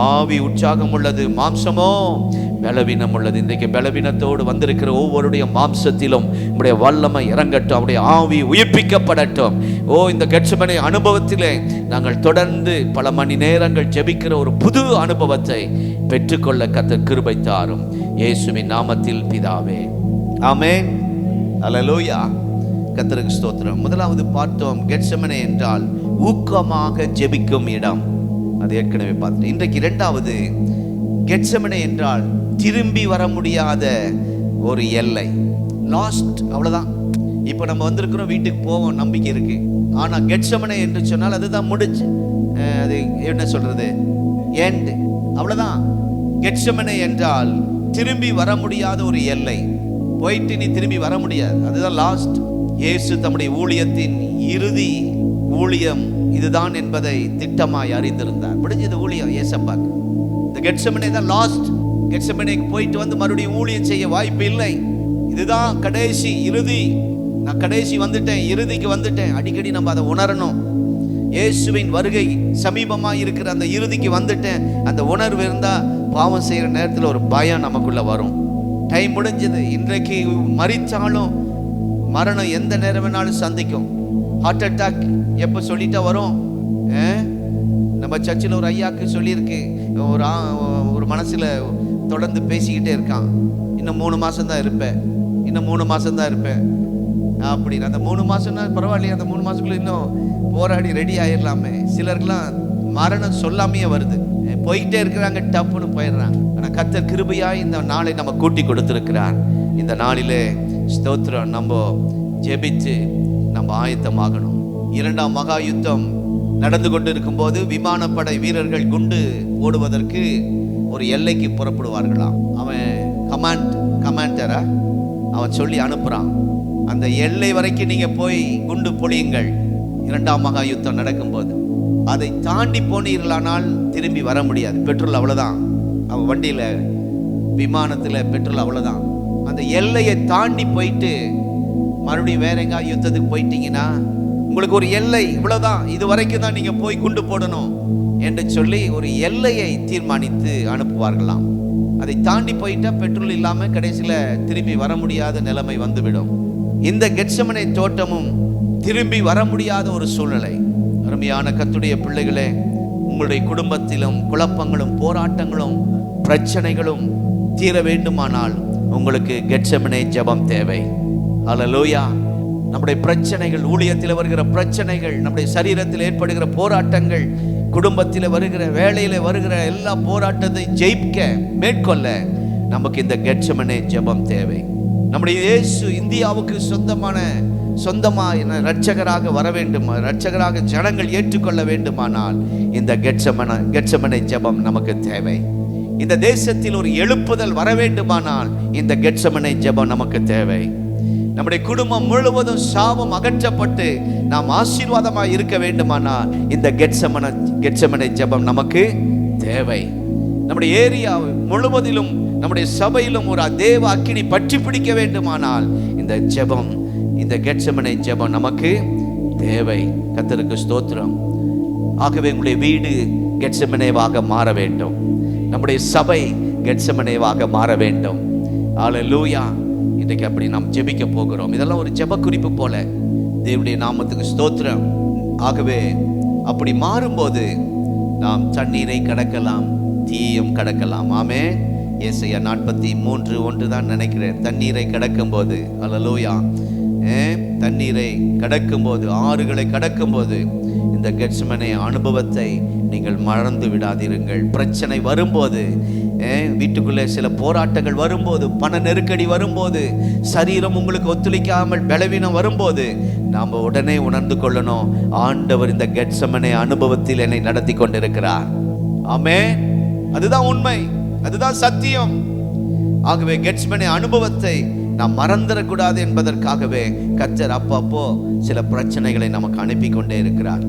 ஆவி உற்சாகம் உள்ளது, மாம்சமோ பலவீனம் உள்ளது. இன்றைக்கு பலவீனத்தோடு வந்திருக்கிற ஒவ்வொருடைய மாம்சத்திலும் உடைய வல்லமை இறங்கட்டும், அவருடைய ஆவி உயிர்ப்பிக்கப்படட்டும். இந்த கெத்செமனே அனுபவத்திலே நாங்கள் தொடர்ந்து பல மணி நேரங்கள் ஜெபிக்கிற ஒரு புது அனுபவத்தை பெற்றுக்கொள்ள கர்த்தர் கிருபை தாரும். இயேசுவின் நாமத்தில் பிதாவே, ஆமென். அல்லேலூயா. கர்த்தருக்கு ஸ்தோத்திரம். முதலாவது பார்த்தோம், கெத்செமனே என்றால் ஊக்கமாக ஜெபிக்கும் இடம். அது ஏற்கனவே பார்த்தோம். இன்றைக்கு இரண்டாவது, கெத்செமனே என்றால் திரும்பி வர முடியாத ஒரு எல்லை, லாஸ்ட். அவ்வளவுதான். இப்போ நம்ம வந்திருக்கிறோம், வீட்டுக்கு போவோம், நம்பிக்கை இருக்கு. ஆனா கெத்செமனே என்று சொன்னால் அதுதான் முடிச்சு, அது என்ன சொல்றது, எண்ட். அவ்வளவுதான். கெத்செமனே என்றால் திரும்பி வர முடியாத ஒரு எல்லை, போயிட்டு நீ திரும்பி வர முடியாது, அதுதான் லாஸ்ட். இயேசு தம்முடைய ஊழியத்தின் இறுதி ஊழியம் இதுதான் என்பதை திட்டமாய் அறிந்திருந்தார். முடிஞ்சது ஊழியம் இயேசப்பாக்கு. இந்த கெத்செமனே தான் லாஸ்ட். கெத்செமனேக்கு போயிட்டு வந்து மறுபடியும் ஊழியம் செய்ய வாய்ப்பு இல்லை. இதுதான் கடைசி, இறுதி. நான் கடைசி வந்துட்டேன், இறுதிக்கு வந்துட்டேன். அடிக்கடி நம்ம அதை உணரணும். இயேசுவின் வருகை சமீபமாக இருக்கிற அந்த இறுதிக்கு வந்துட்டேன், அந்த உணர்வு இருந்தால் பாவம் செய்கிற நேரத்தில் ஒரு பயம் நமக்குள்ள வரும். டைம் முடிஞ்சது. இன்றைக்கு மரித்தாலும் மரணம் எந்த நேரம் வேணாலும் சந்திக்கும். ஹார்ட் அட்டாக் எப்போ சொல்லிட்டா வரும். நம்ம சர்ச்சில் ஒரு ஐயாக்கு சொல்லியிருக்கு, ஒரு மனசில் தொடர்ந்து பேசிக்கிட்டே இருக்கான், இன்னும் 3 மாதம் தான் இருப்பேன், இன்னும் 3 மாதம் தான் இருப்பேன் அப்படின்னு. அந்த 3 மாதம்னா பரவாயில்லையே, அந்த 3 மாதத்துக்குள்ள இன்னும் போராடி ரெடி ஆயிடலாமே. சிலருக்குலாம் மரணம் சொல்லாமையே வருது, போய்கிட்டே இருக்கிறாங்க, டப்புன்னு போயிடுறாங்க. ஆனால் கர்த்தர் கிருபையாய் இந்த நாளை நம்ம கூட்டி கொடுத்திருக்கிறார். இந்த நாளிலே ஸ்தோத்திரம், நம்ம ஜெபித்து நம்ம ஆயத்தமாகணும். 2ஆம் மகா யுத்தம் நடந்து கொண்டு இருக்கும்போது விமானப்படை வீரர்கள் குண்டு போடுவதற்கு ஒரு எல்லைக்கு புறப்படுவார்களாம். அவன் கமாண்டரா அவன் சொல்லி அனுப்புறான், அந்த எல்லை வரைக்கும் நீங்க போய் குண்டு பொழியுங்கள். 2ஆம் மகா யுத்தம் நடக்கும்போது அதை தாண்டி போனீர்களானால் திரும்பி வர முடியாது, பெட்ரோல் அவ்வளவுதான். அவன் வண்டியில விமானத்துல பெட்ரோல் அவ்வளவுதான். அந்த எல்லையை தாண்டி போயிட்டு மறுபடியும் வேற எங்க யுத்தத்துக்கு போயிட்டீங்கன்னா உங்களுக்கு ஒரு எல்லை இவ்வளவுதான், இது வரைக்கும் தான் நீங்க போய் குண்டு போடணும் என்று சொல்லி ஒரு எல்லையை தீர்மானித்து அனுப்புவார்களாம். அதை தாண்டி போயிட்டா பெட்ரோல் இல்லாம கடைசியில திரும்பி வர முடியாத நிலைமை வந்துவிடும். இந்த கெத்செமனே தோட்டமும் திரும்பி வர முடியாத ஒரு சூழ்நிலை. அருமையான கர்த்தருடைய பிள்ளைகளே, உங்களுடைய குடும்பத்திலும் குழப்பங்களும் போராட்டங்களும் பிரச்சனைகளும் தீர வேண்டுமானால் உங்களுக்கு கெத்செமனே ஜெபம் தேவை. அல்லேலூயா. நம்முடைய பிரச்சனைகள், ஊழியத்தில் வருகிற பிரச்சனைகள், நம்முடைய சரீரத்தில் ஏற்படுகிற போராட்டங்கள், குடும்பத்தில் வருகிற, வேலையில் வருகிற எல்லா போராட்டத்தை ஜெயிக்க மேற்கொள்ள நமக்கு இந்த கெத்செமனே ஜெபம் தேவை. நம்முடைய இயேசு இந்தியாவுக்கு சொந்தமான இரட்சகராக வர வேண்டும், இரட்சகராக ஜனங்கள் ஏற்றுக்கொள்ள வேண்டுமானால் இந்த கெத்செமனே ஜெபம் நமக்கு தேவை. இந்த தேசத்தில் ஒரு எழுப்புதல் வர வேண்டுமானால் இந்த கெத்செமனே ஜெபம் நமக்கு தேவை. நம்முடைய குடும்பம் முழுவதும் சாபம் அகற்றப்பட்டு நாம் ஆசீர்வாதமாக இருக்க வேண்டுமானால் இந்த கெத்செமனே ஜெபம் நமக்கு தேவை. நம்முடைய ஏரியா முழுவதிலும், நம்முடைய சபையிலும் ஒரு தேவ அக்கினி பற்றி பிடிக்க வேண்டுமானால் இந்த கெத்செமனே ஜெபம் நமக்கு தேவை. கர்த்தருக்கு ஸ்தோத்திரம். ஆகவே உங்களுடைய வீடு கெத்செமனேவாக மாற வேண்டும், நம்முடைய சபை கெத்செமனேவாக மாற வேண்டும். அல்லேலூயா. இன்றைக்கு அப்படி நாம் ஜெபிக்க போகிறோம். இதெல்லாம் ஒரு ஜெப குறிப்பு போல. தேவனுடைய நாமத்துக்கு ஸ்தோத்திரம். ஆகவே அப்படி மாறும்போது நாம் தண்ணீரை கடக்கலாம், தீயும் கடக்கலாம். ஆமென். ஏசாயா 43:1 தான் நினைக்கிறேன். தண்ணீரை கடக்கும் போது, அல்லேலூயா, தண்ணீரை கடக்கும் போது, ஆறுகளை கடக்கும் போது இந்த கெத்செமனே அனுபவத்தை நீங்கள் மறந்து விடாதீர்கள். பிரச்சனை வரும்போது, வீட்டுக்குள்ளே சில போராட்டங்கள் வரும்போது, பண நெருக்கடி வரும்போது, சரீரம் உங்களுக்கு ஒத்துழைக்காமல் பலவீனம் வரும்போது நாம் உடனே உணர்ந்து கொள்ளணும், ஆண்டவர் இந்த கெத்செமனே அனுபவத்தில் என்னை நடத்தி கொண்டிருக்கிறார். ஆமென். அதுதான் உண்மை, அதுதான் சத்தியம். ஆகவே கெத்செமனே அனுபவத்தை நாம் மறந்துடக்கூடாது என்பதற்காகவே கர்த்தர் அப்பப்போ சில பிரச்சனைகளை நமக்கு அனுப்பி கொண்டே இருக்கிறார்.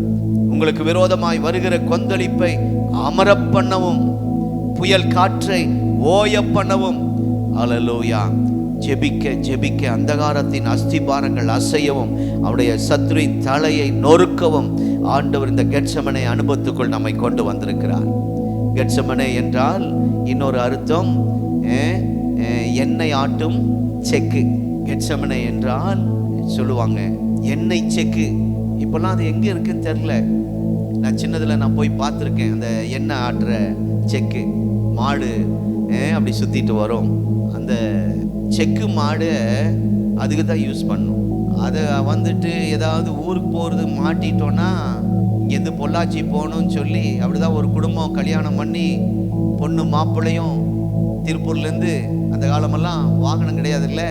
உங்களுக்கு விரோதமாய் வருகிற கொந்தளிப்பை அமரப் பண்ணவும், புயல் காற்றை ஓய பண்ணவும். அல்லேலூயா. ஜெபிக்க ஜெபிக்க அந்தகாரத்தின் அஸ்திபாரங்கள் அசையவும், அவருடைய சத்துருவின் தலையை நொறுக்கவும் ஆண்டவர் இந்த கெத்செமனே அனுபவத்துக்குள் நம்மை கொண்டு வந்திருக்கிறார். கெத்செமனே என்றால் இன்னொரு அர்த்தம் எண்ணெய் ஆட்டும் செக்கு. கெத்செமனே என்றால் சொல்லுவாங்க எண்ணெய் செக்கு. இப்போல்லாம் அது எங்கே இருக்குன்னு தெரில. நான் சின்னதில் நான் போய் பார்த்துருக்கேன். அந்த எண்ணெய் ஆட்டுற செக்கு மாடு அப்படி சுற்றிட்டு வரும். அந்த செக்கு மாடு அதுக்கு தான் யூஸ் பண்ணும். அதை வந்துட்டு ஏதாவது ஊருக்கு போகிறது மாட்டிட்டோன்னா, இங்கேருந்து பொள்ளாச்சி போகணும்னு சொல்லி அப்படிதான் ஒரு குடும்பம் கல்யாணம் பண்ணி பொண்ணு மாப்பிள்ளையும் திருப்பூர்லேருந்து, அந்த காலமெல்லாம் வாகனம் கிடையாது இல்லை,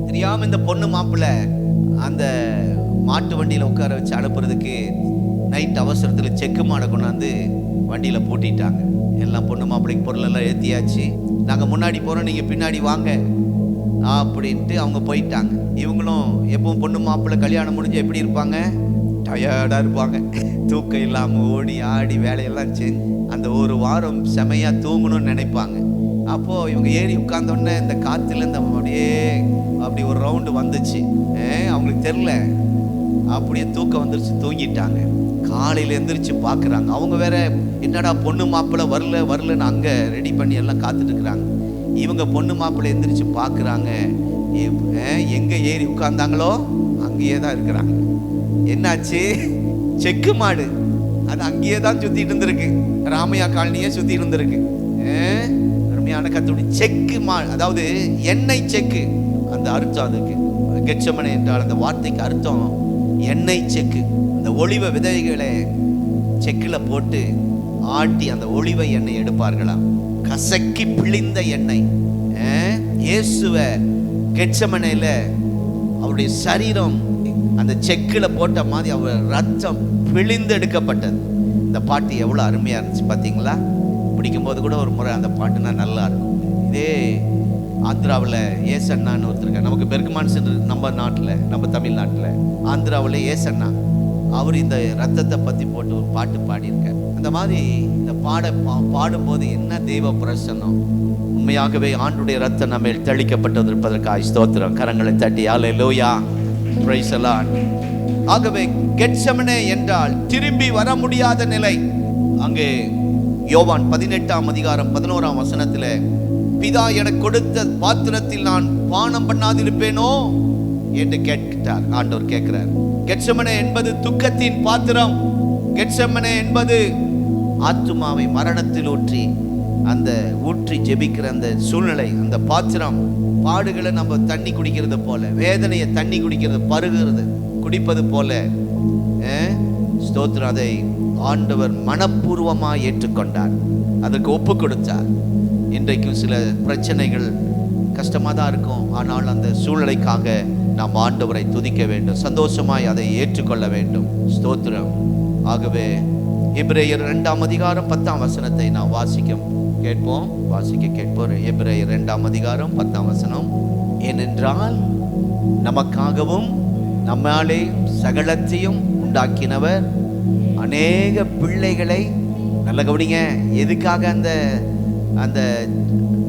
தெரியாமல் இந்த பொண்ணு மாப்பிள்ளை அந்த மாட்டு வண்டியில் உட்கார வச்சு அனுப்புறதுக்கு நைட் அவசரத்தில் செக்கு மாடை கொண்டாந்து வண்டியில் பூட்டிட்டாங்க. எல்லாம் பொண்ணு மாப்பிள்ளைக்கு பொருளெல்லாம் ஏற்றியாச்சு, நாங்கள் முன்னாடி போகிறோம், நீங்கள் பின்னாடி வாங்க அப்படின்ட்டு அவங்க போயிட்டாங்க. இவங்களும் எப்பவும் பொண்ணு மாப்பிள்ளை கல்யாணம் முடிஞ்சு எப்படி இருப்பாங்க, டயர்டாக இருப்பாங்க. தூக்கம் இல்லாமல் ஓடி ஆடி வேலையெல்லாம் செஞ்சு அந்த ஒரு வாரம் செமையாக தூங்கணும்னு நினைப்பாங்க. அப்போது இவங்க ஏறி உட்கார்ந்தோடனே இந்த காற்றுல இந்த அப்படியே அப்படி ஒரு ரவுண்டு வந்துச்சு. அவங்களுக்கு தெரில, அப்படியே தூக்கம் வந்துருச்சு, தூங்கிட்டாங்க. காலையில் எந்திரிச்சு பார்க்குறாங்க. அவங்க வேற என்னடா பொண்ணு மாப்பிள்ளை வரலன்னு அங்கே ரெடி பண்ணி எல்லாம் காத்துட்டு இருக்கிறாங்க. இவங்க பொண்ணு மாப்பிள்ளை எந்திரிச்சு பார்க்குறாங்க. எங்கே ஏறி உட்கார்ந்தாங்களோ அங்கேயே தான் இருக்கிறாங்க. என்னாச்சு, செக்கு மாடு அது அங்கேயே தான் சுற்றிட்டு இருந்திருக்கு. ராமையா காலனியே சுற்றிட்டு இருந்திருக்கு. அருமையான கத்தோட செக்கு மாடு, அதாவது எண்ணெய் செக்கு. அந்த அர்த்தம் அதுக்கு கெத்செமனே என்றால் அந்த வார்த்தைக்கு அர்த்தம் எண்ணெய் செக்கு. அந்த ஒளிவ விதைகளை செக்கில் போட்டு ஆட்டி அந்த ஒளிவ எண்ணெய் எடுப்பார்களாம். கசக்கி பிழிந்த எண்ணெய். இயேசுவை கெத்செமனேல அவருடைய சரீரம் அந்த செக்கில் போட்ட மாதிரி அவர் ரத்தம் பிழிந்து எடுக்கப்பட்டது. இந்த பாட்டு எவ்வளோ அருமையாக இருந்துச்சு பார்த்தீங்களா? பிடிக்கும்போது கூட ஒரு முறை அந்த பாட்டுனா நல்லா இருக்கும். இதே ஆந்திராவில் ஏசண்ணான்னு ஒருத்தருக்க, நமக்கு பெர்கமான் சென்று நம்ம நாட்டில், நம்ம தமிழ்நாட்டில் ஆந்திராவில் ஏசண்ணா, அவர் இந்த ரத்தத்தை பற்றி போட்டு ஒரு பாட்டு பாடியிருக்கார். அந்த மாதிரி இந்த பாடும்போது என்ன தெய்வ பிரசன்னம்! உண்மையாகவே ஆண்டுடைய ரத்தம் நம்ம தெளிக்கப்பட்டு இருப்பதற்காக ஸ்தோத்திரம். கரங்களை தட்டி அல்லேலூயா, பிரைஸ் தி லார்ட். ஆகவே கெத்செமனே என்றால் திரும்பி வர முடியாத நிலை. அங்கே யோவான் 18ஆம் அதிகாரம் 11ஆம் வசனத்தில், பிதா எனக்கு கொடுத்த பாத்திரத்தில் நான் பானம் பண்ணாதிருப்பேனோ என்று கேட்கிறார். ஆண்டவர் கேட்கிறார். கெத்செமனே என்பது துக்கத்தின் பாத்திரம். கெத்செமனே என்பது ஆத்துமாவை மரணத்தில் ஊற்றி ஜெபிக்கிற அந்த சூழ்நிலை. அந்த பாத்திரம் பாடுகளை நம்ம தண்ணி குடிக்கிறது போல, வேதனையை தண்ணி குடிக்கிறது, பருகிறது, குடிப்பது போல. ஸ்தோத்திரம். அதை ஆண்டவர் மனப்பூர்வமாக ஏற்றுக்கொண்டார், அதற்கு ஒப்பு கொடுத்தார். இன்றைக்கும் சில பிரச்சனைகள் கஷ்டமாக தான் இருக்கும். ஆனால் அந்த சூழ்நிலைக்காக நாம் ஆண்டவரை துதிக்க வேண்டும், சந்தோஷமாய் அதை ஏற்றுக்கொள்ள வேண்டும். ஸ்தோத்திரம். ஆகவே எபிரேயர் 2ஆம் அதிகாரம் 10ஆம் வசனத்தை நாம் வாசிக்க கேட்போம். எபிரேயர் 2ஆம் அதிகாரம் 10ஆம் வசனம். ஏனென்றால் நமக்காகவும் நம்மாலே சகலத்தையும் உண்டாக்கினவர் அநேக பிள்ளைகளை, நல்ல கவனிங்க, எதுக்காக அந்த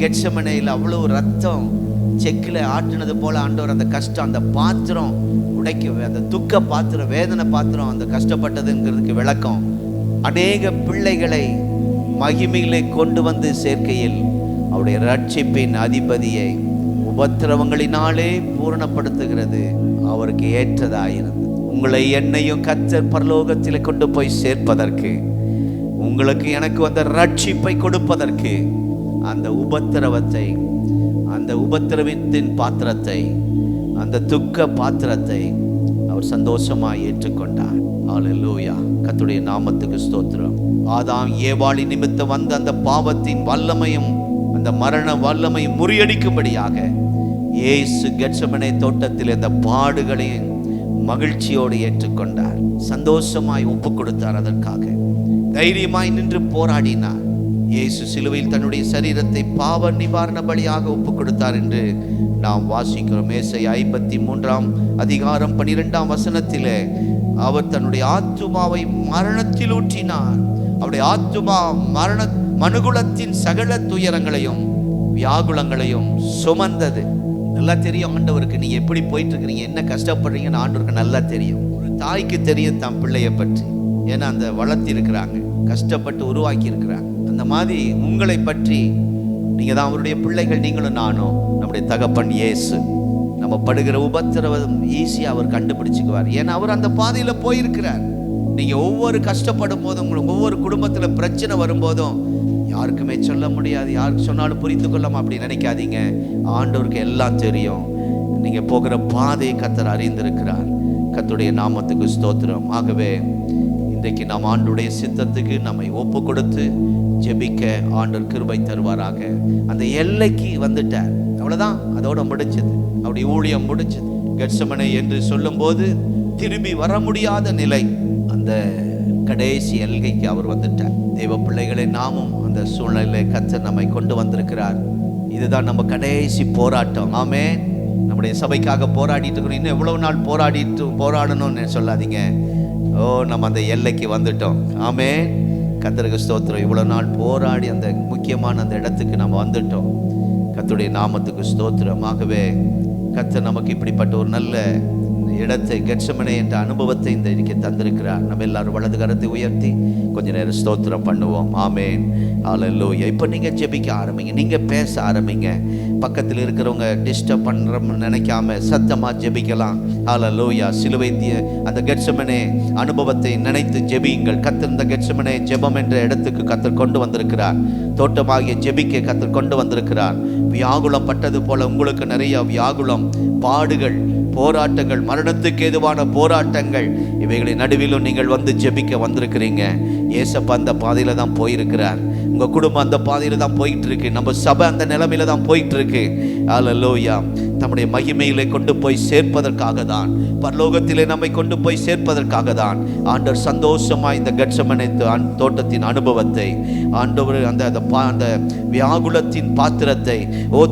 கெத்செமனேயில் அவ்வளோ ரத்தம் செக்கில் ஆட்டினது போல ஆண்டவர் அந்த கஷ்டம், அந்த பாத்திரம் உடைக்க, அந்த துக்க பாத்திரம், வேதனை பாத்திரம் அந்த கஷ்டப்பட்டதுங்கிறதுக்கு விளக்கம். அநேக பிள்ளைகளை மகிமையிலே கொண்டு வந்து சேர்க்கையில் அவருடைய ரட்சிப்பின் அதிபதியை உபத்திரவங்களினாலே பூரணப்படுத்துகிறது அவருக்கு ஏற்றதாயிருந்தது. உங்களை என்னையும் கர்த்தர் பரலோகத்தில் கொண்டு போய் சேர்ப்பதற்கு, உங்களுக்கு எனக்கு அந்த ரட்சிப்பை கொடுப்பதற்கு, அந்த உபத்திரவத்தை, அந்த உபத்திரவத்தின் பாத்திரத்தை, அந்த துக்க பாத்திரத்தை அவர் சந்தோஷமாய் ஏற்றுக்கொண்டார். அல்லேலூயா, கர்த்தருடைய நாமத்துக்கு ஸ்தோத்திரம். ஆதாம் ஏவாளி நிமித்தம் வந்த அந்த பாவத்தின் வல்லமையும் அந்த மரண வல்லமையும் முறியடிக்கும்படியாக இயேசு கெத்செமனே தோட்டத்தில் அந்த பாடுகளையும் மகிழ்ச்சியோடு ஏற்றுக்கொண்டார், சந்தோஷமாய் ஒப்பு கொடுத்தார். அதற்காக தைரியமாய் நின்று போராடினார். இயேசு சிலுவையில் தன்னுடைய சரீரத்தை பாவ நிவாரண பலியாக ஒப்பு கொடுத்தார் என்று நாம் வாசிக்கிறோம். ஏசாயா 53ஆம் அதிகாரம் 12ஆம் வசனத்திலே அவர் தன்னுடைய ஆத்துமாவை மரணத்தில் ஊற்றினார். அவருடைய ஆத்துமா மனுகுலத்தின் சகல துயரங்களையும் வியாகுலங்களையும் சுமந்தது. நல்லா தெரியும் ஆண்டவருக்கு நீங்க எப்படி போயிட்டு இருக்கிறீங்க, என்ன கஷ்டப்படுறீங்கன்னு ஆண்டவருக்கு நல்லா தெரியும். ஒரு தாய்க்கு தெரியும் தன் பிள்ளைய பற்றி, ஏன்னா அந்த வளர்த்தி இருக்கிறாங்க, கஷ்டப்பட்டு உருவாக்கி இருக்கிறாங்க. அந்த மாதிரி உங்களை பற்றி நீங்க தான் அவருடைய பிள்ளைகள், நீங்களும் நானும். நம்முடைய தகப்பன் இயேசு நம்ம படுகிற உபத்திரவம் ஈஸியாக அவர் கண்டுபிடிச்சுக்குவார். ஏன்னா அவர் அந்த பாதையில போயிருக்கிறார். நீங்க ஒவ்வொரு கஷ்டப்படும் போதும், உங்களுக்கு ஒவ்வொரு குடும்பத்துல பிரச்சனை வரும்போதும் யாருக்குமே சொல்ல முடியாது, யாருக்கு சொன்னாலும் புரிந்து கொள்ளாம அப்படி நினைக்காதீங்க. ஆண்டவருக்கு எல்லாம் தெரியும். நீங்க போகிற பாதையை கர்த்தர் அறிந்திருக்கிறார். கர்த்தருடைய நாமத்துக்கு ஸ்தோத்திரம். ஆகவே இன்றைக்கு நாம் ஆண்டவருடைய சித்தத்துக்கு நம்மை ஒப்பு கொடுத்து ஜெபிக்க ஆண்டவர் கிருபை தருவாராக. அந்த எல்லைக்கு வந்துட்டார், அவ்வளவுதான், அதோட முடிச்சது, அப்படி ஊழியம் முடிச்சது. கெத்செமனே என்று சொல்லும் போது திரும்பி வர முடியாத நிலை, அந்த கடைசி எல்கைக்கு அவர் வந்துட்டார். தேவ பிள்ளைகளை நாமும் அந்த சூழ்நிலையில கர்த்தர் நம்மை கொண்டு வந்திருக்கிறார். இதுதான் நம்ம கடைசி போராட்டம். ஆமென். நம்முடைய சபைக்காக போராடிட்டு இருக்கிறோம். இன்னும் எவ்வளவு நாள் போராடணும்னு சொல்லாதீங்க. நம்ம அந்த எல்லைக்கு வந்துட்டோம். ஆமென். கர்த்தருக்கு ஸ்தோத்திரம். இவ்வளவு நாள் போராடி அந்த முக்கியமான அந்த இடத்துக்கு நம்ம வந்துட்டோம். கர்த்தருடைய நாமத்துக்கு ஸ்தோத்திரம். ஆகவே கர்த்தர் நமக்கு இப்படிப்பட்ட ஒரு நல்ல இடத்தை, கெத்செமனே என்ற அனுபவத்தை இந்த இன்னைக்கு தந்திருக்கிறார். நம்ம எல்லாரும் வலது கரத்தை உயர்த்தி கொஞ்ச நேரம் ஸ்தோத்திரம் பண்ணுவோம். ஆமென். ஹல்லேலூயா. இப்போ நீங்க ஜெபிக்க ஆரம்பிங்க, நீங்க பேச ஆரம்பிங்க. பக்கத்தில் இருக்கிறவங்க டிஸ்டர்ப் பண்றோம்னு நினைக்காம சத்தமா ஜெபிக்கலாம். ஹல்லேலூயா. சிலுவை அந்த கெத்செமனே அனுபவத்தை நினைத்து ஜெபியுங்கள். கர்த்தர் இந்த கெத்செமனே ஜெபம் என்ற இடத்துக்கு கர்த்தர் கொண்டு வந்திருக்கிறார். தோட்டமாகிய ஜெபிக்க கர்த்தர் கொண்டு வந்திருக்கிறார். வியாகுலம் பட்டது போல உங்களுக்கு நிறைய வியாகுலம், பாடுகள், போராட்டங்கள், மரணத்துக்கு ஏதுவான போராட்டங்கள், இவைகளின் நடுவிலும் நீங்கள் வந்து ஜெபிக்க வந்திருக்கிறீங்க. ஏசப்பா அந்த பாதையில தான் போயிருக்கிறார். உங்க குடும்பம் அந்த பாதையில தான் போயிட்டு இருக்கு. நம்ம சபை அந்த நிலைமையில தான் போயிட்டு இருக்கு. ஹல்லேலூயா. நம்முடைய மகிமையிலே கொண்டு போய் சேர்ப்பதற்காக தான், பரலோகத்திலே நம்மை கொண்டு போய் சேர்ப்பதற்காக தான் ஆண்டவர் சந்தோஷமா இந்த கெத்செமனே தோட்டத்தின் அனுபவத்தை, ஆண்டவர் அந்த வியாகுலத்தின் பாத்திரத்தை,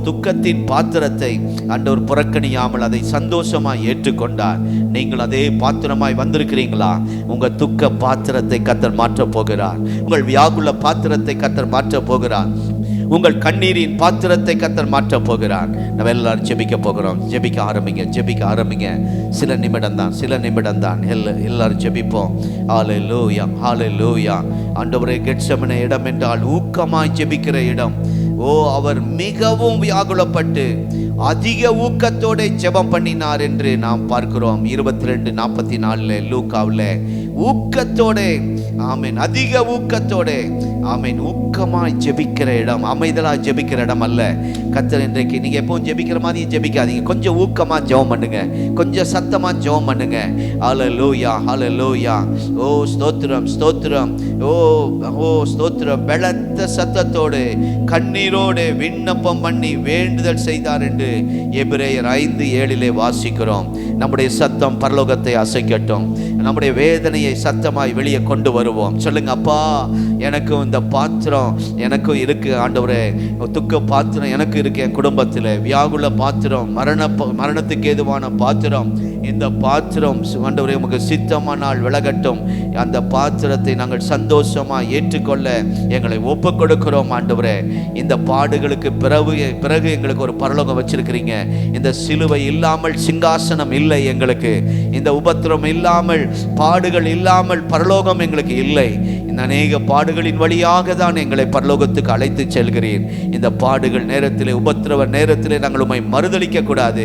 துக்கத்தின் பாத்திரத்தை ஆண்டவர் புறக்கணியாமல் அதை சந்தோஷமா ஏற்றுக்கொண்டார். நீங்கள் அதே பாத்திரமாய் வந்திருக்கிறீங்களா? உங்க துக்க பாத்திரத்தை கர்த்தர் மாற்ற போகிறார். உங்கள் வியாகுல பாத்திரத்தை கர்த்தர் மாற்ற போகிறார். உங்கள் கண்ணீரின் பாத்திரத்தை கர்த்தர் மாற்ற போகிறார். நம்ம எல்லாரும் ஜெபிக்க போகிறோம். ஜெபிக்க ஆரம்பிங்க. சில நிமிடம் தான் எல்லாரும் ஜெபிப்போம். ஹல்லேலூயா, ஹல்லேலூயா. ஆண்டவரே, கெத்செமனே இடம் என்றால் ஊக்கமாய் ஜெபிக்கிற இடம். அவர் மிகவும் வியாகுலப்பட்டு அதிக ஊக்கத்தோட ஜெபம் பண்ணினார் என்று நாம் பார்க்கிறோம். 22:44 லூக்காவில் ஊக்கத்தோட, ஆமென், அதிக ஊக்கத்தோட, ஆமென், ஊக்கமாய் ஜெபிக்கிற இடம், அமைதலாய் ஜெபிக்கிற இடம் அல்ல. கர்த்தர் இன்றைக்கு நீங்க எப்பவும் ஜெபிக்கிற மாதிரி ஜெபிக்காதீங்க. கொஞ்சம் ஊக்கமா ஜெபம் பண்ணுங்க, கொஞ்சம் சத்தமா ஜெபம் பண்ணுங்க. ஹல்லேலூயா, ஹல்லேலூயா. ஸ்தோத்திரம், ஸ்தோத்திரம். ஸ்தோத்திரம். பலத்த சத்தத்தோடு கண்ணீரோடு விண்ணப்பம் பண்ணி வேண்டுதல் செய்தார் என்று எபிரேயர் 5:7 வாசிக்கிறோம். நம்முடைய சத்தம் பரலோகத்தை அசைக்கட்டும். நம்முடைய வேதனையை சத்தமாய் வெளியே கொண்டு வருவோம். சொல்லுங்க, அப்பா, எனக்கும் இந்த பாத்திரம் எனக்கும் இருக்கு ஆண்டவரே. துக்க பாத்திரம் எனக்கு இருக்கு. என் குடும்பத்தில் வியாகுல பாத்திரம், மரணத்துக்கு ஏதுவான பாத்திரம். இந்த பாத்திரம் ஆண்டவரே உமக்கு சித்தமானால் விலகட்டும். அந்த பாத்திரத்தை நாங்கள் சந்தோஷமா ஏற்றுக்கொள்ள எங்களை ஒப்பு கொடுக்கிறோம் ஆண்டவரே. இந்த பாடுகளுக்கு பிறகு எங்களுக்கு ஒரு பரலோகம் வச்சிருக்கிறீங்க. இந்த சிலுவை இல்லாமல் சிங்காசனம் இல்லை எங்களுக்கு. இந்த உபத்திரம் இல்லாமல், பாடுகள் இல்லாமல் பரலோகம் எங்களுக்கு இல்லை. இந்த அநேக பாடுகளின் வழியாக தான் எங்களை பரலோகத்துக்கு அழைத்து செல்கிறீர். இந்த பாடுகள் நேரத்திலே, உபத்திரவ நேரத்திலே நாங்கள் உம்மை மறுதலிக்க கூடாது,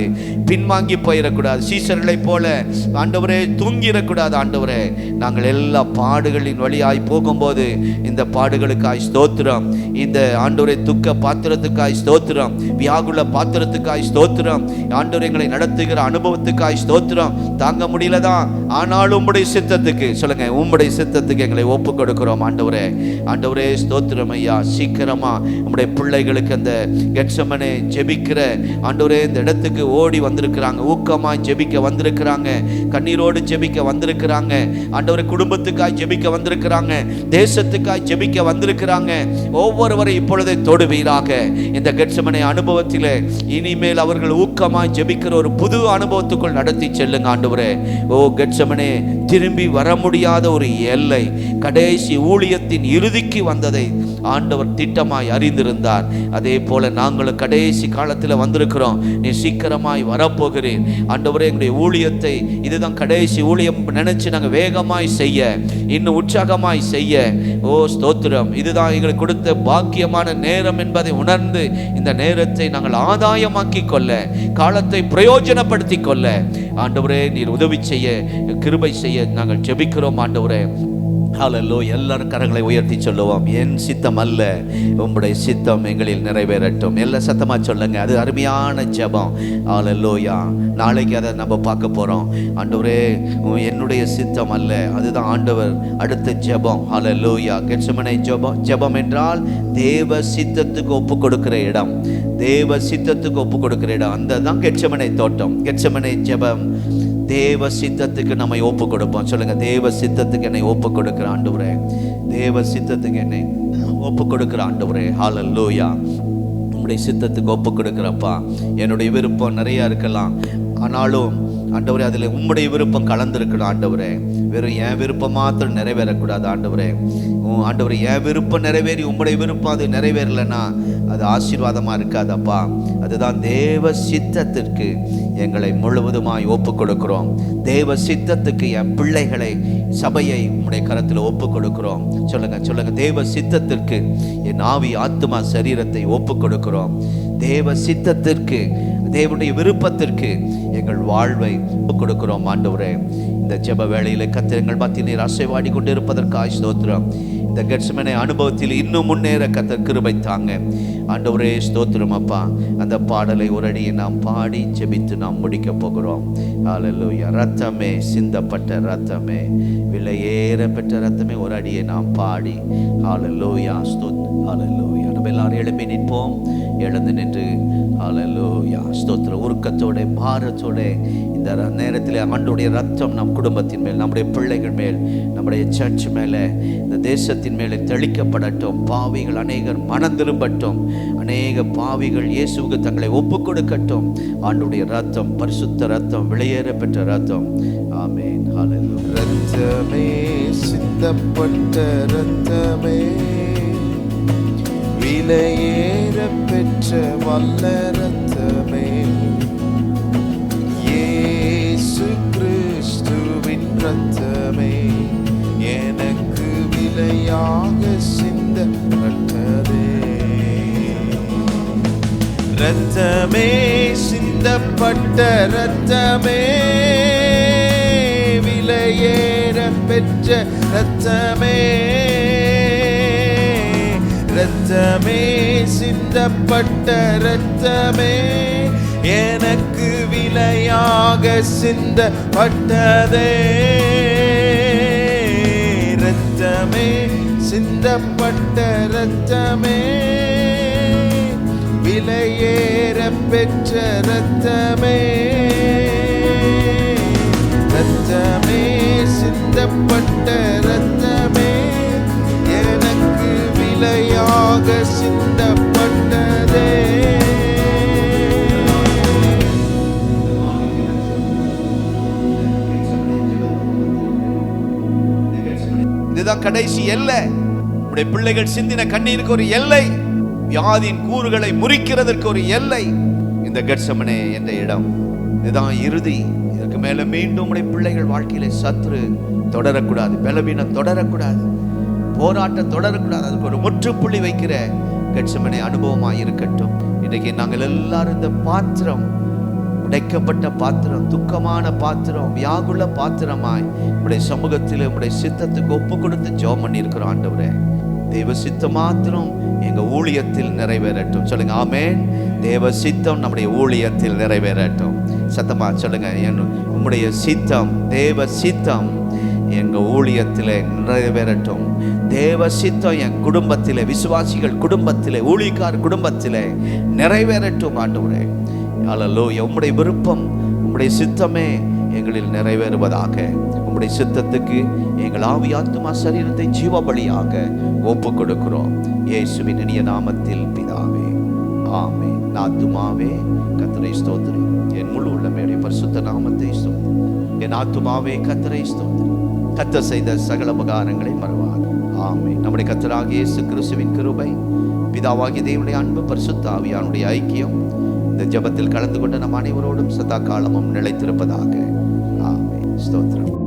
பின்வாங்கி போயிடக்கூடாது. சீசர்களை போல ஆண்டவரே தூங்கிடக்கூடாது. ஆண்டவரே, நாங்கள் எல்லா பாடுகளின் வழியாய் போகும்போது இந்த பாடுகளுக்காய் ஸ்தோத்திரம். இந்த ஆண்டவரே துக்க பாத்திரத்துக்காய் ஸ்தோத்திரம், வியாகுல பாத்திரத்துக்காய் ஸ்தோத்திரம். ஆண்டவரே, எங்களை நடத்துகிற அனுபவத்துக்காய் ஸ்தோத்திரம். தாங்க முடியலதான், ஆனாலும் உம்முடைய சித்தத்துக்கு, சொல்லுங்க, உம்முடைய சித்தத்துக்கு எங்களை ஒப்பு கொடுக்கிறோம் ஆண்டவரே. ஆண்டவரே, ஸ்தோத்திரம் ஐயா. சீக்கிரமா உம்முடைய பிள்ளைகளுக்கு அந்த கெத்செமனே ஜெபிக்கிற ஆண்டவரே இந்த இடத்துக்கு ஓடி வந்திருக்கிறாங்க. ஊக்கமாய் ஜெபிக்க வந்திருக்கிறாங்க. கண்ணீரோடு ஜெபிக்க வந்திருக்கிறாங்க. ஆண்டவரே, குடும்பத்துக்காய் ஜெபிக்க வந்திருக்கிறாங்க. தேசத்துக்காய் ஜெபிக்க வந்திருக்கிறாங்க. ஒவ்வொருவரை இப்பொழுதே தொடுவீராக. இந்த கெத்செமனே அனுபவத்திலே இனிமேல் அவர்கள் ஊக்கமாய் ஜெபிக்கிற ஒரு புது அனுபவத்துக்குள் நடத்தி செல்லுங்க ஆண்டவரே. ஆண்டவரே. ஓ கெத்செமனே, திரும்பி வர முடியாத ஒரு எல்லை, கடைசி ஊழியத்தின் இறுதிக்கு வந்ததை ஆண்டவர் திட்டமாய் அறிந்திருந்தார். அதே போல நாங்களும் கடைசி காலத்தில் வந்திருக்கிறோம். நீ சீக்கிரமாய் வரப்போகிறேன் ஆண்டவரே. எங்களுடைய ஊழியத்தை, இதுதான் கடைசி ஊழியம் நினைச்சு நாங்கள் வேகமாய் செய்ய, இன்னும் உற்சாகமாய் செய்ய, ஓ ஸ்தோத்திரம், இதுதான் எங்களுக்கு கொடுத்த பாக்கியமான நேரம் என்பதை உணர்ந்து இந்த நேரத்தை நாங்கள் ஆதாயமாக்கி கொள்ள, காலத்தை பிரயோஜனப்படுத்தி கொள்ள ஆண்டவரே நீர் உதவி செய்ய, கிருபை செய்ய நாங்கள் ஜெபிக்கிறோம் ஆண்டவரே. ஹல்லேலூயா. எல்லாரும் கரங்களை உயர்த்தி சொல்லுவோம், என் சித்தம் அல்ல உம்முடைய சித்தம் எங்களில் நிறைவேறட்டும். எல்லாம் சத்தமா சொல்லுங்க. அது அருமையான ஜெபம். ஹல்லேலூயா. நாளைக்கு அதை நம்ம பார்க்க போறோம். ஆண்டவரே, என்னுடைய சித்தம் அல்ல, அதுதான் ஆண்டவர் அடுத்த ஜெபம். ஹல்லேலூயா. கெத்செமனே ஜெபம். ஜெபம் என்றால் தேவ சித்தத்துக்கு ஒப்பு கொடுக்கிற இடம், தேவ சித்தத்துக்கு ஒப்பு கொடுக்கிற இடம். அந்த தான் கெத்செமனே தோட்டம். கெத்செமனே ஜெபம். தேவ சித்தத்துக்கு நம்மை ஒப்பு கொடுப்போம். சொல்லுங்க, தேவ சித்தத்துக்கு என்னை ஒப்பு கொடுக்கிற ஆண்டவரே, தேவ சித்தத்துக்கு என்னை ஒப்பு கொடுக்கிற ஆண்டவரே. ஹல்லேலூயா. உம்முடைய சித்தத்துக்கு ஒப்பு கொடுக்கிறப்பா. என்னுடைய விருப்பம் நிறைய இருக்கலாம், ஆனாலும் ஆண்டவரே அதில் உம்முடைய விருப்பம் கலந்துருக்கணும் ஆண்டவரே. வெறும் என் விருப்பம் மாத்திரம் நிறைவேறக்கூடாது ஆண்டவரே. ஆண்டவரே, என் விருப்பம் நிறைவேறி உம்முடைய விருப்பம் அது நிறைவேறலைன்னா அது ஆசீர்வாதமாக இருக்காதப்பா. அதுதான் தேவ சித்தத்திற்கு எங்களை முழுவதுமாய் ஒப்பு கொடுக்கிறோம். தேவ சித்தத்துக்கு என் பிள்ளைகளை, சபையை உம்முடைய கரத்தில் ஒப்பு கொடுக்கிறோம். சொல்லுங்க சொல்லுங்க, தேவ சித்தத்திற்கு என் ஆவி, ஆத்துமா, சரீரத்தை ஒப்பு கொடுக்கிறோம். தேவ சித்தத்திற்கு, தேவனுடைய விருப்பத்திற்கு எங்கள் வாழ்வை கொடுக்கிறோம் ஆண்டவரே. இந்த ஜெப வேளையிலே கர்த்தர் எங்கள் மத்தியில் நீர் அசைவாடி கொண்டு இருப்பதற்காக ஸ்தோத்திரம். இந்த கெத்செமனே அனுபவத்தில் இன்னும் முன்னேற கர்த்தர் கிருபை தாங்க ஆண்டவரே. ஸ்தோத்திரம் அப்பா. அந்த பாடலை ஒரு அடியை நாம் பாடி ஜெபித்து நாம் முடிக்க போகிறோம். ஹல்லேலூயா. ரத்தமே, சிந்தப்பட்ட ரத்தமே, விலையேற பெற்ற ரத்தமே, ஒரு அடியை நாம் பாடி ஹல்லேலூயா. ஹல்லேலூயா. நம்ம எல்லாரும் எழுப்பி நிற்போம். எழுந்து நின்று ஹல்லேலூயா ஸ்தோத்திரம். உருக்கத்தோட, பாரத்தோட இந்த நேரத்தில் ஆண்டவருடைய ரத்தம் நம் குடும்பத்தின் மேல், நம்முடைய பிள்ளைகள் மேல், நம்முடைய சர்ச் மேலே, இந்த தேசத்தின் மேலே தெளிக்கப்படட்டும். பாவிகள் அநேகர் மனம் திரும்பட்டும். அநேக பாவிகள் இயேசுவுக்கு தங்களை ஒப்பு கொடுக்கட்டும். ஆண்டவருடைய ரத்தம், பரிசுத்த ரத்தம், விலையேற பெற்ற ரத்தம். ஆமென். ஹல்லேலூயா. ரத்தமே, சிந்தப்பட்ட ரத்தமே, விலையேற பெற்ற வல்ல ரத்தமே, இயேசு கிறிஸ்துவின் ரத்தமே, எனக்கு விலையாக சிந்தப்பட்டதே. ரத்தமே, சிந்தப்பட்ட ரத்தமே, விலையேற பெற்ற ரத்தமே, ரத்தமே, சிந்தப்பட்ட ரத்தமே, எனக்கு விலையாக சிந்தப்பட்டதே. ரத்தமே, சிந்தப்பட்ட ரத்தமே, விலையேற பெற்ற ரத்தமே, ரத்தமே, சிந்தப்பட்ட ரத்தமே, எனக்கு விலையாக சிந்தப்பட்டதே. இதுதான் கடைசி எல்லை. உடைய பிள்ளைகள் சிந்தின கண்ணீருக்கு ஒரு எல்லை, வியாதியின் கூறுகளை முறிக்கிறதற்கு ஒரு எல்லை. இந்த கெத்செமனே என்ற இடம், இதுதான் இறுதி. இதற்கு மேல மீண்டும் உடைய பிள்ளைகள் வாழ்க்கையில சத்ரு தொடரக்கூடாது, பலவீனம் தொடரக்கூடாது, போராட்டம் தொடரக்கூடாது. அதுக்கு ஒரு முற்றுப்புள்ளி வைக்கிற கெத்செமனே அனுபவமாய் இருக்கட்டும். இன்றைக்கு நாங்கள் எல்லாரும் இந்த பாத்திரம், உடைக்கப்பட்ட பாத்திரம், துக்கமான பாத்திரம், வியாகுல பாத்திரமாய் உடைய சமூகத்தில் உடைய சித்தத்துக்கு ஒப்பு கொடுத்து ஜெபம் பண்ணி இருக்கிறோம். ஆண்டவரே, தேவ சித்தம் மாத்திரம் எங்க ஊழியத்தில் நிறைவேறட்டும். சொல்லுங்க ஆமென். தேவ சித்தம் நம்முடைய ஊழியத்தில் நிறைவேறட்டும். சத்தமா சொல்லுங்க, உம்முடைய சித்தம், தேவ சித்தம் எங்க ஊழியத்திலே நிறைவேறட்டும். தேவ சித்தம் என் குடும்பத்திலே, விசுவாசிகள் குடும்பத்திலே, ஊழியக்கார் குடும்பத்திலே நிறைவேறட்டும். ஆண்டவரே, ஹல்லேலூயா. உம்முடைய விருப்பம், உம்முடைய சித்தமே எங்களில் நிறைவேறுவதாக. உம்முடைய சித்தத்துக்கு எங்கள் ஆவி, ஆத்துமா, சரீரத்தை ஜீவ பலியாக ஒப்பு கொடுக்கிறோம். இயேசுவின் இனிய நாமத்தில் பிதாவே, ஆமென். ஆத்துமாவே கர்த்தரை ஸ்தோத்திரி, என் முழு உள்ளமையுடைய பரிசுத்த நாமத்தை ஸ்தோத்திரி. என் ஆத்துமாவே கர்த்தரை ஸ்தோத்திரி, கர்த்தர் செய்த சகல உபகாரங்களை மறவாது. ஆமென். நம்முடைய கர்த்தராகிய இயேசு கிறிஸ்துவின் கிருபை, பிதாவாகிய தேவனுடைய அன்பு, பரிசுத்த ஆவியானுடைய ஐக்கியம் இந்த ஜெபத்தில் கலந்து கொண்ட நம் அனைவரோடும் சதா காலமும் நிலைத்திருப்பதாக. ஆமென். ஸ்தோத்திரம்.